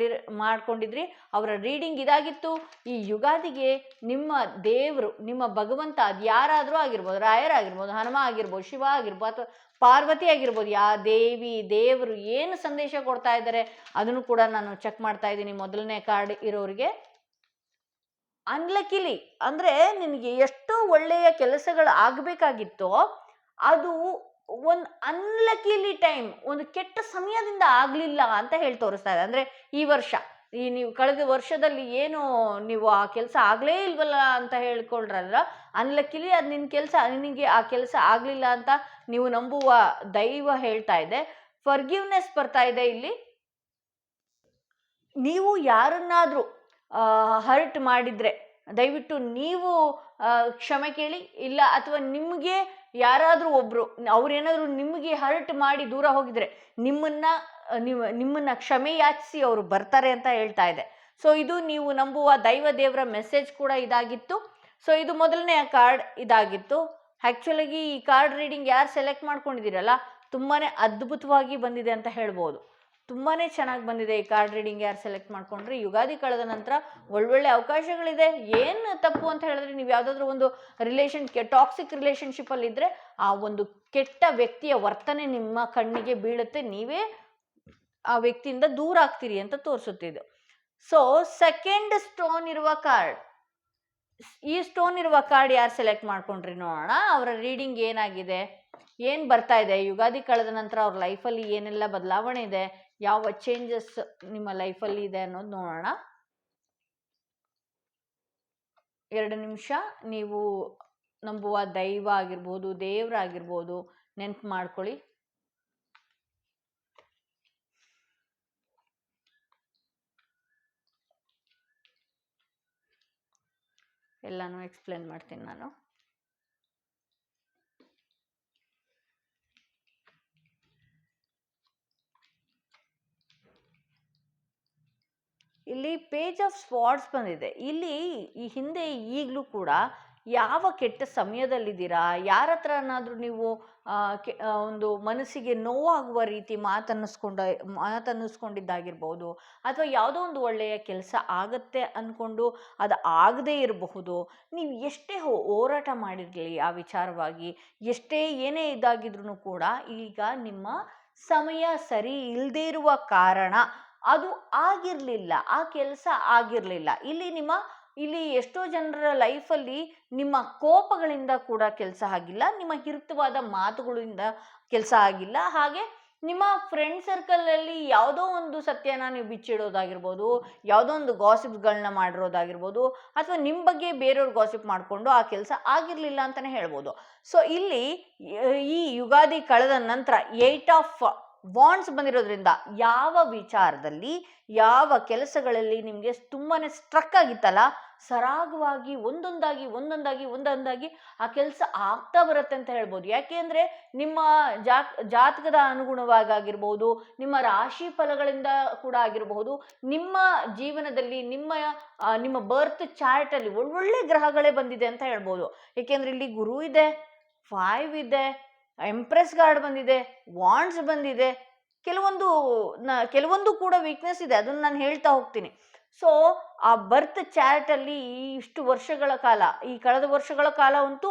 ಮಾಡ್ಕೊಂಡಿದ್ರಿ ಅವರ ರೀಡಿಂಗ್ ಇದಾಗಿತ್ತು. ಈ ಯುಗಾದಿಗೆ ನಿಮ್ಮ ದೇವರು, ನಿಮ್ಮ ಭಗವಂತ, ಅದು ಯಾರಾದರೂ ಆಗಿರ್ಬೋದು, ರಾಯರಾಗಿರ್ಬೋದು, ಹನುಮ ಆಗಿರ್ಬೋದು, ಶಿವ ಆಗಿರ್ಬೋದು, ಅಥವಾ ಪಾರ್ವತಿ ಆಗಿರ್ಬೋದು, ದೇವಿ ದೇವರು ಏನು ಸಂದೇಶ ಕೊಡ್ತಾ ಇದ್ದಾರೆ ಅದನ್ನು ಕೂಡ ನಾನು ಚೆಕ್ ಮಾಡ್ತಾ ಇದ್ದೀನಿ. ಮೊದಲನೇ ಕಾರ್ಡ್ ಇರೋರಿಗೆ ಅನ್ಲಕ್ಕಿಲಿ, ಅಂದರೆ ನಿನಗೆ ಎಷ್ಟೋ ಒಳ್ಳೆಯ ಕೆಲಸಗಳು ಆಗಬೇಕಾಗಿತ್ತೋ ಅದು ಒಂದು ಅನ್ಲಕ್ಕಿಲಿ ಟೈಮ್, ಒಂದು ಕೆಟ್ಟ ಸಮಯದಿಂದ ಆಗಲಿಲ್ಲ ಅಂತ ಹೇಳಿ ತೋರಿಸ್ತಾ ಇದೆ. ಅಂದರೆ ಈ ವರ್ಷ, ನೀವು ಕಳೆದ ವರ್ಷದಲ್ಲಿ ಏನು ನೀವು ಆ ಕೆಲಸ ಆಗಲೇ ಇಲ್ವಲ್ಲ ಅಂತ ಹೇಳ್ಕೊಳ್ರಲ್ಲ, ಅನ್ಲಕ್ಕಿಲಿ ಅದು ನಿನಗೆ ಆ ಕೆಲಸ ಆಗಲಿಲ್ಲ ಅಂತ ನೀವು ನಂಬುವ ದೈವ ಹೇಳ್ತಾ ಇದೆ. ಫರ್ಗಿವ್ನೆಸ್ ಬರ್ತಾ ಇದೆ ಇಲ್ಲಿ. ನೀವು ಯಾರನ್ನಾದರೂ ಹರ್ಟ್ ಮಾಡಿದರೆ ದಯವಿಟ್ಟು ನೀವು ಕ್ಷಮೆ ಕೇಳಿ. ಇಲ್ಲ ಅಥವಾ ನಿಮಗೆ ಯಾರಾದರೂ ಒಬ್ಬರು ಅವ್ರೇನಾದರೂ ನಿಮಗೆ ಹರ್ಟ್ ಮಾಡಿ ದೂರ ಹೋಗಿದ್ರೆ ನಿಮ್ಮನ್ನ ಕ್ಷಮೆ ಯಾಚಿಸಿ ಅವರು ಬರ್ತಾರೆ ಅಂತ ಹೇಳ್ತಾ ಇದೆ. ಸೊ ಇದು ನೀವು ನಂಬುವ ದೈವ ದೇವರ ಮೆಸೇಜ್ ಕೂಡ ಇದಾಗಿತ್ತು. ಸೊ ಇದು ಮೊದಲನೆಯ ಕಾರ್ಡ್ ಇದಾಗಿತ್ತು. ಆ್ಯಕ್ಚುಲಾಗಿ ಈ ಕಾರ್ಡ್ ರೀಡಿಂಗ್ ಯಾರು ಸೆಲೆಕ್ಟ್ ಮಾಡ್ಕೊಂಡಿದ್ದೀರಲ್ಲ ತುಂಬಾ ಅದ್ಭುತವಾಗಿ ಬಂದಿದೆ ಅಂತ ಹೇಳ್ಬೋದು. ತುಂಬಾ ಚೆನ್ನಾಗಿ ಬಂದಿದೆ ಈ ಕಾರ್ಡ್ ರೀಡಿಂಗ್ ಯಾರು ಸೆಲೆಕ್ಟ್ ಮಾಡ್ಕೊಂಡ್ರೆ. ಯುಗಾದಿ ಕಳೆದ ನಂತರ ಒಳ್ಳೊಳ್ಳೆ ಅವಕಾಶಗಳಿದೆ. ಏನು ತಪ್ಪು ಅಂತ ಹೇಳಿದ್ರೆ, ನೀವು ಯಾವುದಾದ್ರೂ ಒಂದು ಟಾಕ್ಸಿಕ್ ರಿಲೇಷನ್ಶಿಪ್ಪಲ್ಲಿ ಇದ್ದರೆ ಆ ಒಂದು ಕೆಟ್ಟ ವ್ಯಕ್ತಿಯ ವರ್ತನೆ ನಿಮ್ಮ ಕಣ್ಣಿಗೆ ಬೀಳುತ್ತೆ, ನೀವೇ ಆ ವ್ಯಕ್ತಿಯಿಂದ ದೂರ ಆಗ್ತೀರಿ ಅಂತ ತೋರಿಸುತ್ತಿದ್ದು. ಸೊ ಸೆಕೆಂಡ್ ಸ್ಟೋನ್ ಇರುವ ಕಾರ್ಡ್, ಈ ಸ್ಟೋನ್ ಇರುವ ಕಾರ್ಡ್ ಯಾರು ಸೆಲೆಕ್ಟ್ ಮಾಡ್ಕೊಂಡ್ರಿ ನೋಡೋಣ. ಅವರ ರೀಡಿಂಗ್ ಏನಾಗಿದೆ, ಏನು ಬರ್ತಾ ಇದೆ, ಯುಗಾದಿ ಕಳೆದ ನಂತರ ಅವ್ರ ಲೈಫಲ್ಲಿ ಏನೆಲ್ಲ ಬದಲಾವಣೆ ಇದೆ, ಯಾವ ಚೇಂಜಸ್ ನಿಮ್ಮ ಲೈಫಲ್ಲಿ ಇದೆ ಅನ್ನೋದು ನೋಡೋಣ. 2 ನಿಮಿಷ ನೀವು ನಂಬುವ ದೈವ ಆಗಿರ್ಬೋದು, ದೇವರಾಗಿರ್ಬೋದು ನೆನ್ಪು ಮಾಡ್ಕೊಳ್ಳಿ. ಎಲ್ಲನೂ ಎಕ್ಸ್ಪ್ಲೇನ್ ಮಾಡ್ತೀನಿ ನಾನು. ಇಲ್ಲಿ ಪೇಜ್ ಆಫ್ ಸ್ವಾರ್ಡ್ಸ್ ಬಂದಿದೆ. ಇಲ್ಲಿ ಈ ಹಿಂದೆ ಈಗಲೂ ಕೂಡ ಯಾವ ಕೆಟ್ಟ ಸಮಯದಲ್ಲಿದ್ದೀರಾ, ಯಾರ ಹತ್ರನಾದರೂ ನೀವು ಒಂದು ಮನಸ್ಸಿಗೆ ನೋವಾಗುವ ರೀತಿ ಮಾತನ್ನಿಸ್ಕೊಂಡಿದ್ದಾಗಿರ್ಬೋದು, ಅಥವಾ ಯಾವುದೋ ಒಂದು ಒಳ್ಳೆಯ ಕೆಲಸ ಆಗತ್ತೆ ಅಂದ್ಕೊಂಡು ಅದು ಆಗದೇ ಇರಬಹುದು. ನೀವು ಎಷ್ಟೇ ಹೋರಾಟ ಮಾಡಿರಲಿ ಆ ವಿಚಾರವಾಗಿ, ಎಷ್ಟೇ ಏನೇ ಇದಾಗಿದ್ರೂ ಕೂಡ ಈಗ ನಿಮ್ಮ ಸಮಯ ಸರಿ ಇಲ್ಲದೇ ಇರುವ ಕಾರಣ ಅದು ಆಗಿರಲಿಲ್ಲ, ಆ ಕೆಲಸ ಆಗಿರಲಿಲ್ಲ. ಇಲ್ಲಿ ಎಷ್ಟೋ ಜನರ ಲೈಫಲ್ಲಿ ನಿಮ್ಮ ಕೋಪಗಳಿಂದ ಕೂಡ ಕೆಲಸ ಆಗಿಲ್ಲ, ನಿಮ್ಮ ಹಿರಿತವಾದ ಮಾತುಗಳಿಂದ ಕೆಲಸ ಆಗಿಲ್ಲ, ಹಾಗೆ ನಿಮ್ಮ ಫ್ರೆಂಡ್ ಸರ್ಕಲಲ್ಲಿ ಯಾವುದೋ ಒಂದು ಸತ್ಯನ ನೀವು ಬಿಚ್ಚಿಡೋದಾಗಿರ್ಬೋದು, ಯಾವುದೋ ಒಂದು ಗಾಸಿಪ್ಗಳನ್ನ ಮಾಡಿರೋದಾಗಿರ್ಬೋದು, ಅಥವಾ ನಿಮ್ಮ ಬಗ್ಗೆ ಬೇರೆಯವ್ರು ಗಾಸಿಪ್ ಮಾಡಿಕೊಂಡು ಆ ಕೆಲಸ ಆಗಿರಲಿಲ್ಲ ಅಂತಲೇ ಹೇಳ್ಬೋದು. ಸೊ ಇಲ್ಲಿ ಈ ಯುಗಾದಿ ಕಳೆದ ನಂತರ 8 ಆಫ್ ವಾಂಡ್ಸ್ ಬಂದಿರೋದ್ರಿಂದ ಯಾವ ವಿಚಾರದಲ್ಲಿ, ಯಾವ ಕೆಲಸಗಳಲ್ಲಿ ನಿಮಗೆ ತುಂಬಾ ಸ್ಟ್ರಕ್ ಆಗಿತ್ತಲ್ಲ, ಸರಾಗವಾಗಿ ಒಂದೊಂದಾಗಿ ಆ ಕೆಲಸ ಆಗ್ತಾ ಬರುತ್ತೆ ಅಂತ ಹೇಳ್ಬೋದು. ಯಾಕೆ ಅಂದರೆ ನಿಮ್ಮ ಜಾತಕದ ಅನುಗುಣವಾಗಿರ್ಬೋದು, ನಿಮ್ಮ ರಾಶಿ ಫಲಗಳಿಂದ ಕೂಡ ಆಗಿರಬಹುದು, ನಿಮ್ಮ ಜೀವನದಲ್ಲಿ ನಿಮ್ಮ ಬರ್ತ್ ಚಾರ್ಟಲ್ಲಿ ಒಳ್ಳೊಳ್ಳೆ ಗ್ರಹಗಳೇ ಬಂದಿದೆ ಅಂತ ಹೇಳ್ಬೋದು. ಏಕೆಂದರೆ ಇಲ್ಲಿ ಗುರು ಇದೆ, 5 ಇದೆ, ಎಂಪ್ರೆಸ್ ಕಾರ್ಡ್ ಬಂದಿದೆ, ವಾಂಡ್ಸ್ ಬಂದಿದೆ, ಕೆಲವೊಂದು ಕೂಡ ವೀಕ್ನೆಸ್ ಇದೆ, ಅದನ್ನು ನಾನು ಹೇಳ್ತಾ ಹೋಗ್ತೀನಿ. ಸೊ ಆ ಬರ್ತ್ ಚಾರ್ಟಲ್ಲಿ ಇಷ್ಟು ವರ್ಷಗಳ ಕಾಲ, ಈ ಕಳೆದ ವರ್ಷಗಳ ಕಾಲ ಅಂತೂ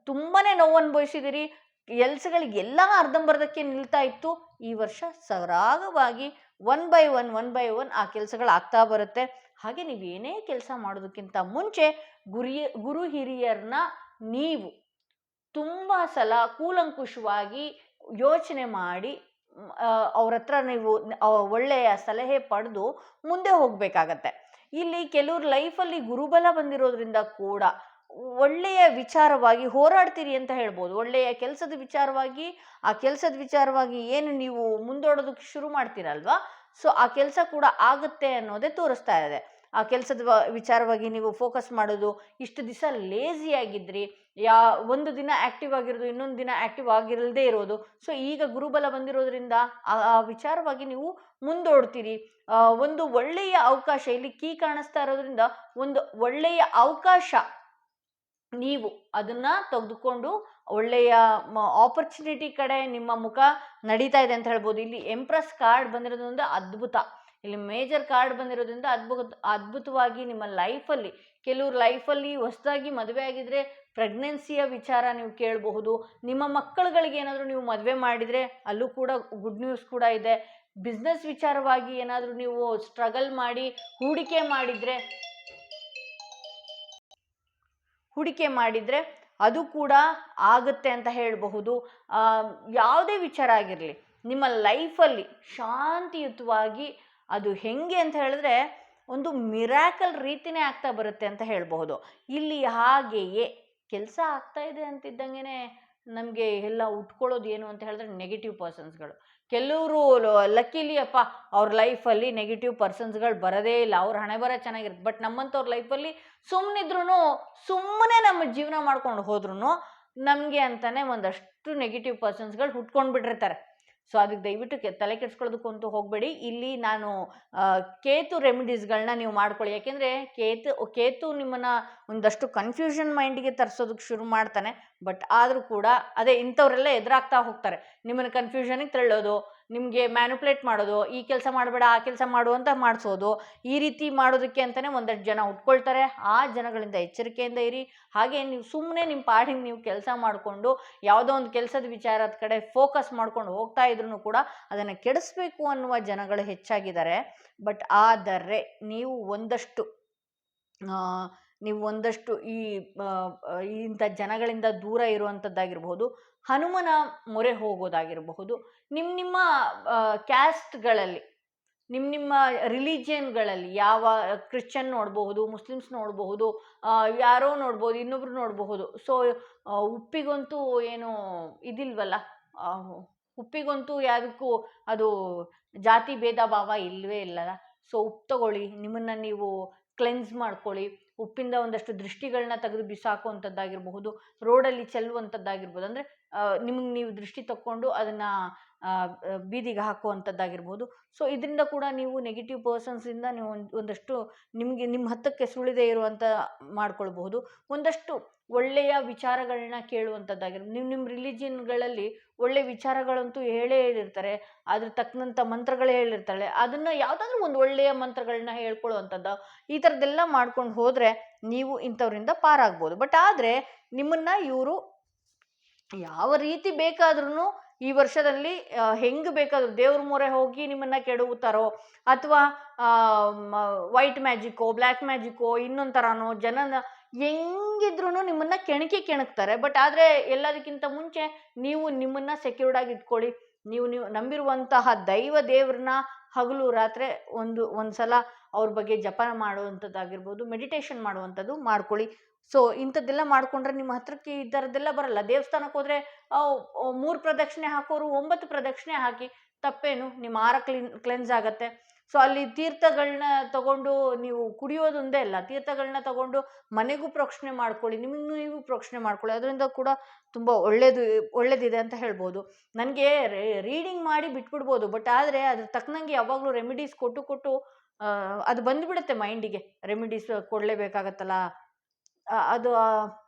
ತುಂಬಾ ನೋವು ಅನುಭವಿಸಿದಿರಿ. ಕೆಲಸಗಳಿಗೆಲ್ಲ ಅರ್ಧಂಬರ್ಧಕ್ಕೆ ನಿಲ್ತಾ ಇತ್ತು. ಈ ವರ್ಷ ಸರಾಗವಾಗಿ 1 by 1 ಆ ಕೆಲಸಗಳು ಆಗ್ತಾ ಬರುತ್ತೆ. ಹಾಗೆ ನೀವೇನೇ ಕೆಲಸ ಮಾಡೋದಕ್ಕಿಂತ ಮುಂಚೆ ಗುರು ಹಿರಿಯರನ್ನ ನೀವು ತುಂಬ ಸಲ ಕೂಲಂಕುಷವಾಗಿ ಯೋಚನೆ ಮಾಡಿ ಅವ್ರ ಹತ್ರ ನೀವು ಒಳ್ಳೆಯ ಸಲಹೆ ಪಡೆದು ಮುಂದೆ ಹೋಗಬೇಕಾಗತ್ತೆ. ಇಲ್ಲಿ ಕೆಲವ್ರ ಲೈಫಲ್ಲಿ ಗುರುಬಲ ಬಂದಿರೋದ್ರಿಂದ ಕೂಡ ಒಳ್ಳೆಯ ವಿಚಾರವಾಗಿ ಹೋರಾಡ್ತೀರಿ ಅಂತ ಹೇಳ್ಬೋದು. ಒಳ್ಳೆಯ ಕೆಲಸದ ವಿಚಾರವಾಗಿ, ಆ ಕೆಲಸದ ವಿಚಾರವಾಗಿ ಏನು ನೀವು ಮುಂದೋಡೋದಕ್ಕೆ ಶುರು ಮಾಡ್ತೀರಲ್ವಾ, ಸೊ ಆ ಕೆಲಸ ಕೂಡ ಆಗುತ್ತೆ ಅನ್ನೋದೇ ತೋರಿಸ್ತಾ ಇದೆ. ಆ ಕೆಲಸದ ವಿಚಾರವಾಗಿ ನೀವು ಫೋಕಸ್ ಮಾಡೋದು, ಇಷ್ಟು ದಿವಸ ಲೇಸಿ ಆಗಿದ್ರಿ, ಒಂದು ದಿನ ಆಕ್ಟಿವ್ ಆಗಿರೋದು, ಇನ್ನೊಂದು ದಿನ ಆಕ್ಟಿವ್ ಆಗಿರಲ್ದೇ ಇರೋದು. ಸೊ ಈಗ ಗುರುಬಲ ಬಂದಿರೋದ್ರಿಂದ ಆ ವಿಚಾರವಾಗಿ ನೀವು ಮುಂದೋಡ್ತೀರಿ. ಒಂದು ಒಳ್ಳೆಯ ಅವಕಾಶ ಇಲ್ಲಿ ಕೀ ಕಾಣಿಸ್ತಾ ಇರೋದ್ರಿಂದ ಒಂದು ಒಳ್ಳೆಯ ಅವಕಾಶ, ನೀವು ಅದನ್ನ ತೆಗೆದುಕೊಂಡು ಒಳ್ಳೆಯ ಆಪರ್ಚುನಿಟಿ ಕಡೆ ನಿಮ್ಮ ಮುಖ ನಡೀತಾ ಇದೆ ಅಂತ ಹೇಳ್ಬೋದು. ಇಲ್ಲಿ ಎಂಪ್ರೆಸ್ ಕಾರ್ಡ್ ಬಂದಿರೋದ್ರಿಂದ ಅದ್ಭುತ, ಇಲ್ಲಿ ಮೇಜರ್ ಕಾರ್ಡ್ ಬಂದಿರೋದ್ರಿಂದ ಅದ್ಭುತವಾಗಿ ನಿಮ್ಮ ಲೈಫಲ್ಲಿ, ಕೆಲವ್ರ ಲೈಫಲ್ಲಿ ಹೊಸದಾಗಿ ಮದುವೆ ಆಗಿದ್ರೆ ಪ್ರೆಗ್ನೆನ್ಸಿಯ ವಿಚಾರ ನೀವು ಕೇಳಬಹುದು. ನಿಮ್ಮ ಮಕ್ಕಳುಗಳಿಗೆ ಏನಾದರೂ ನೀವು ಮದುವೆ ಮಾಡಿದರೆ ಅಲ್ಲೂ ಕೂಡ ಗುಡ್ ನ್ಯೂಸ್ ಕೂಡ ಇದೆ. ಬಿಸ್ನೆಸ್ ವಿಚಾರವಾಗಿ ಏನಾದರೂ ನೀವು ಸ್ಟ್ರಗಲ್ ಮಾಡಿ ಹೂಡಿಕೆ ಮಾಡಿದರೆ ಅದು ಕೂಡ ಆಗುತ್ತೆ ಅಂತ ಹೇಳಬಹುದು. ಯಾವುದೇ ವಿಚಾರ ಆಗಿರಲಿ ನಿಮ್ಮ ಲೈಫಲ್ಲಿ ಶಾಂತಿಯುತವಾಗಿ ಅದು ಹೆಂಗೆ ಅಂತ ಹೇಳಿದ್ರೆ ಒಂದು ಮಿರಾಕಲ್ ರೀತಿನೇ ಆಗ್ತಾ ಬರುತ್ತೆ ಅಂತ ಹೇಳಬಹುದು. ಇಲ್ಲಿ ಹಾಗೆಯೇ ಕೆಲಸ ಆಗ್ತಾ ಇದೆ ಅಂತಿದ್ದಂಗೆ ನಮಗೆ ಎಲ್ಲ ಉಟ್ಕೊಳ್ಳೋದು ಏನು ಅಂತ ಹೇಳಿದ್ರೆ ನೆಗೆಟಿವ್ ಪರ್ಸನ್ಸ್ಗಳು. ಕೆಲವರು ಲಕ್ಕಿಲಿ ಅಪ್ಪ ಅವ್ರ ಲೈಫಲ್ಲಿ ನೆಗೆಟಿವ್ ಪರ್ಸನ್ಸ್ಗಳು ಬರೋದೇ ಇಲ್ಲ, ಅವ್ರ ಹಣೆ ಬರ ಚೆನ್ನಾಗಿರುತ್ತೆ. ಬಟ್ ನಮ್ಮಂಥವ್ರ ಲೈಫಲ್ಲಿ ಸುಮ್ಮನೆ ನಮ್ಮ ಜೀವನ ಮಾಡ್ಕೊಂಡು ಹೋದ್ರೂ ನಮಗೆ ಅಂತಾನೆ ಒಂದಷ್ಟು ನೆಗೆಟಿವ್ ಪರ್ಸನ್ಸ್ಗಳು ಹುಟ್ಕೊಂಡು ಬಿಟ್ಟಿರ್ತಾರೆ. ಸೊ ಅದಕ್ಕೆ ದಯವಿಟ್ಟು ತಲೆ ಕೆಡ್ಸ್ಕೊಳ್ಳೋದಕ್ಕಂತೂ ಹೋಗಬೇಡಿ. ಇಲ್ಲಿ ನಾನು ಕೇತು ರೆಮಿಡೀಸ್ಗಳನ್ನ ನೀವು ಮಾಡ್ಕೊಳ್ಳಿ. ಯಾಕೆಂದರೆ ಕೇತು ನಿಮ್ಮನ್ನು ಒಂದಷ್ಟು ಕನ್ಫ್ಯೂಷನ್ ಮೈಂಡಿಗೆ ತರಿಸೋದಕ್ಕೆ ಶುರು ಮಾಡ್ತಾನೆ. ಬಟ್ ಆದರೂ ಕೂಡ ಅದೇ ಇಂಥವರೆಲ್ಲ ಎದುರಾಗ್ತಾ ಹೋಗ್ತಾರೆ. ನಿಮ್ಮನ್ನು ಕನ್ಫ್ಯೂಷನಿಗೆ ತಳ್ಳೋದು, ನಿಮಗೆ ಮ್ಯಾನುಪ್ಲೇಟ್ ಮಾಡೋದು, ಈ ಕೆಲಸ ಮಾಡಬೇಡ ಆ ಕೆಲಸ ಮಾಡು ಅಂತ ಮಾಡಿಸೋದು, ಈ ರೀತಿ ಮಾಡೋದಕ್ಕೆ ಅಂತಲೇ ಒಂದಷ್ಟು ಜನ ಉಟ್ಕೊಳ್ತಾರೆ. ಆ ಜನಗಳಿಂದ ಎಚ್ಚರಿಕೆಯಿಂದ ಇರಿ. ಹಾಗೆ ನೀವು ಸುಮ್ಮನೆ ನಿಮ್ಮ ಪಾಡಿಗೆ ನೀವು ಕೆಲಸ ಮಾಡಿಕೊಂಡು ಯಾವುದೋ ಒಂದು ಕೆಲಸದ ವಿಚಾರದ ಕಡೆ ಫೋಕಸ್ ಮಾಡ್ಕೊಂಡು ಹೋಗ್ತಾ ಇದ್ರೂ ಕೂಡ ಅದನ್ನು ಕೆಡಿಸ್ಬೇಕು ಅನ್ನುವ ಜನಗಳು ಹೆಚ್ಚಾಗಿದ್ದಾರೆ. ಬಟ್ ಆದರೆ ನೀವು ಒಂದಷ್ಟು ಇಂಥ ಜನಗಳಿಂದ ದೂರ ಇರುವಂಥದ್ದಾಗಿರ್ಬಹುದು, ಹನುಮನ ಮೊರೆ ಹೋಗೋದಾಗಿರಬಹುದು, ನಿಮ್ಮ ಕ್ಯಾಸ್ಟ್ಗಳಲ್ಲಿ, ನಿಮ್ಮ ರಿಲಿಜಿಯನ್ಗಳಲ್ಲಿ ಯಾವ ಕ್ರಿಶ್ಚಿಯನ್ ನೋಡಬಹುದು, ಮುಸ್ಲಿಮ್ಸ್ ನೋಡಬಹುದು, ಯಾರೋ ನೋಡ್ಬೋದು, ಇನ್ನೊಬ್ರು ನೋಡಬಹುದು. ಸೊ ಉಪ್ಪಿಗಂತೂ ಏನು ಇದಿಲ್ವಲ್ಲ, ಉಪ್ಪಿಗಂತೂ ಯಾವುದಕ್ಕೂ ಅದು ಜಾತಿ ಭೇದ ಭಾವ ಇಲ್ಲವೇ ಇಲ್ಲಲ್ಲ. ಸೊ ಉಪ್ಪು ತಗೊಳ್ಳಿ, ನಿಮ್ಮನ್ನು ನೀವು ಕ್ಲೆನ್ಸ್ ಮಾಡ್ಕೊಳ್ಳಿ. ಉಪ್ಪಿಂದ ಒಂದಷ್ಟು ದೃಷ್ಟಿಗಳನ್ನ ತೆಗೆದು ಬಿಸಾಕುವಂಥದ್ದಾಗಿರಬಹುದು, ರೋಡಲ್ಲಿ ಚೆಲ್ಲುವಂಥದ್ದಾಗಿರ್ಬೋದು. ಅಂದರೆ ನಿಮಗೆ ನೀವು ದೃಷ್ಟಿ ತಕ್ಕೊಂಡು ಅದನ್ನು ಬೀದಿಗೆ ಹಾಕುವಂಥದ್ದಾಗಿರ್ಬೋದು. ಸೊ ಇದರಿಂದ ಕೂಡ ನೀವು ನೆಗೆಟಿವ್ ಪರ್ಸನ್ಸಿಂದ ನೀವು ಒಂದಷ್ಟು ನಿಮ್ಮ ಹತ್ತಕ್ಕೆ ಸುಳಿದೇ ಇರುವಂಥ ಮಾಡ್ಕೊಳ್ಬಹುದು. ಒಂದಷ್ಟು ಒಳ್ಳೆಯ ವಿಚಾರಗಳನ್ನ ಕೇಳುವಂಥದ್ದಾಗಿರ್ಬೋದು. ನಿಮ್ಮ ರಿಲಿಜಿಯನ್ಗಳಲ್ಲಿ ಒಳ್ಳೆ ವಿಚಾರಗಳಂತೂ ಹೇಳಿರ್ತಾರೆ, ಅದ್ರ ತಕ್ಕಂಥ ಮಂತ್ರಗಳು ಹೇಳಿರ್ತಾಳೆ, ಅದನ್ನು ಯಾವುದಾದ್ರೂ ಒಂದು ಒಳ್ಳೆಯ ಮಂತ್ರಗಳನ್ನ ಹೇಳ್ಕೊಳ್ಳುವಂಥದ್ದು, ಈ ಥರದ್ದೆಲ್ಲ ಮಾಡ್ಕೊಂಡು ಹೋದರೆ ನೀವು ಇಂಥವ್ರಿಂದ ಪಾರಾಗ್ಬೋದು. ಬಟ್ ಆದರೆ ನಿಮ್ಮನ್ನು ಇವರು ಯಾವ ರೀತಿ ಬೇಕಾದ್ರೂ ಈ ವರ್ಷದಲ್ಲಿ ಹೆಂಗೆ ಬೇಕಾದರೂ ದೇವ್ರ ಮೊರೆ ಹೋಗಿ ನಿಮ್ಮನ್ನು ಕೆಡುತ್ತಾರೋ, ಅಥವಾ ವೈಟ್ ಮ್ಯಾಜಿಕ್ಕೋ ಬ್ಲ್ಯಾಕ್ ಮ್ಯಾಜಿಕ್ಕೋ ಇನ್ನೊಂದು ಥರನೋ ಜನನ ಹೆಂಗಿದ್ರೂ ನಿಮ್ಮನ್ನು ಕೆಣಕ್ತಾರೆ. ಬಟ್ ಆದರೆ ಎಲ್ಲದಕ್ಕಿಂತ ಮುಂಚೆ ನೀವು ನಿಮ್ಮನ್ನು ಸೆಕ್ಯೂರ್ಡ್ ಆಗಿ ಇಟ್ಕೊಳ್ಳಿ. ನೀವು ನಂಬಿರುವಂತಹ ದೇವ್ರನ್ನ ಹಗಲು ರಾತ್ರಿ ಒಂದು ಸಲ ಅವ್ರ ಬಗ್ಗೆ ಜಪನ ಮಾಡುವಂಥದ್ದಾಗಿರ್ಬೋದು, ಮೆಡಿಟೇಷನ್ ಮಾಡುವಂಥದ್ದು ಮಾಡ್ಕೊಳ್ಳಿ. ಸೊ ಇಂಥದ್ದೆಲ್ಲ ಮಾಡಿಕೊಂಡ್ರೆ ನಿಮ್ಮ ಹತ್ರಕ್ಕೆ ಈ ಥರದ್ದೆಲ್ಲ ಬರಲ್ಲ. ದೇವಸ್ಥಾನಕ್ಕೆ ಹೋದರೆ 3 ಪ್ರದಕ್ಷಿಣೆ ಹಾಕೋರು 9 ಪ್ರದಕ್ಷಿಣೆ ಹಾಕಿ, ತಪ್ಪೇನು, ನಿಮ್ಮ ಆಹಾರ ಕ್ಲೆನ್ಸ್ ಆಗತ್ತೆ. ಸೊ ಅಲ್ಲಿ ತೀರ್ಥಗಳನ್ನ ತಗೊಂಡು ನೀವು ಕುಡಿಯೋದೊಂದೇ ಅಲ್ಲ, ತೀರ್ಥಗಳನ್ನ ತಗೊಂಡು ಮನೆಗೂ ಪ್ರೋಕ್ಷಣೆ ಮಾಡ್ಕೊಳ್ಳಿ, ನಿಮಗೂ ನೀವು ಪ್ರೋಕ್ಷಣೆ ಮಾಡ್ಕೊಳ್ಳಿ. ಅದರಿಂದ ಕೂಡ ತುಂಬ ಒಳ್ಳೇದಿದೆ ಅಂತ ಹೇಳ್ಬೋದು. ನನಗೆ ರೀಡಿಂಗ್ ಮಾಡಿ ಬಿಟ್ಬಿಡ್ಬೋದು, ಬಟ್ ಆದರೆ ಅದ್ರ ತಕ್ಕನಂಗೆ ಯಾವಾಗಲೂ ರೆಮಿಡೀಸ್ ಕೊಟ್ಟು ಅದು ಬಂದುಬಿಡುತ್ತೆ ಮೈಂಡಿಗೆ. ರೆಮಿಡೀಸ್ ಕೊಡಲೇಬೇಕಾಗತ್ತಲ್ಲ, ಅದು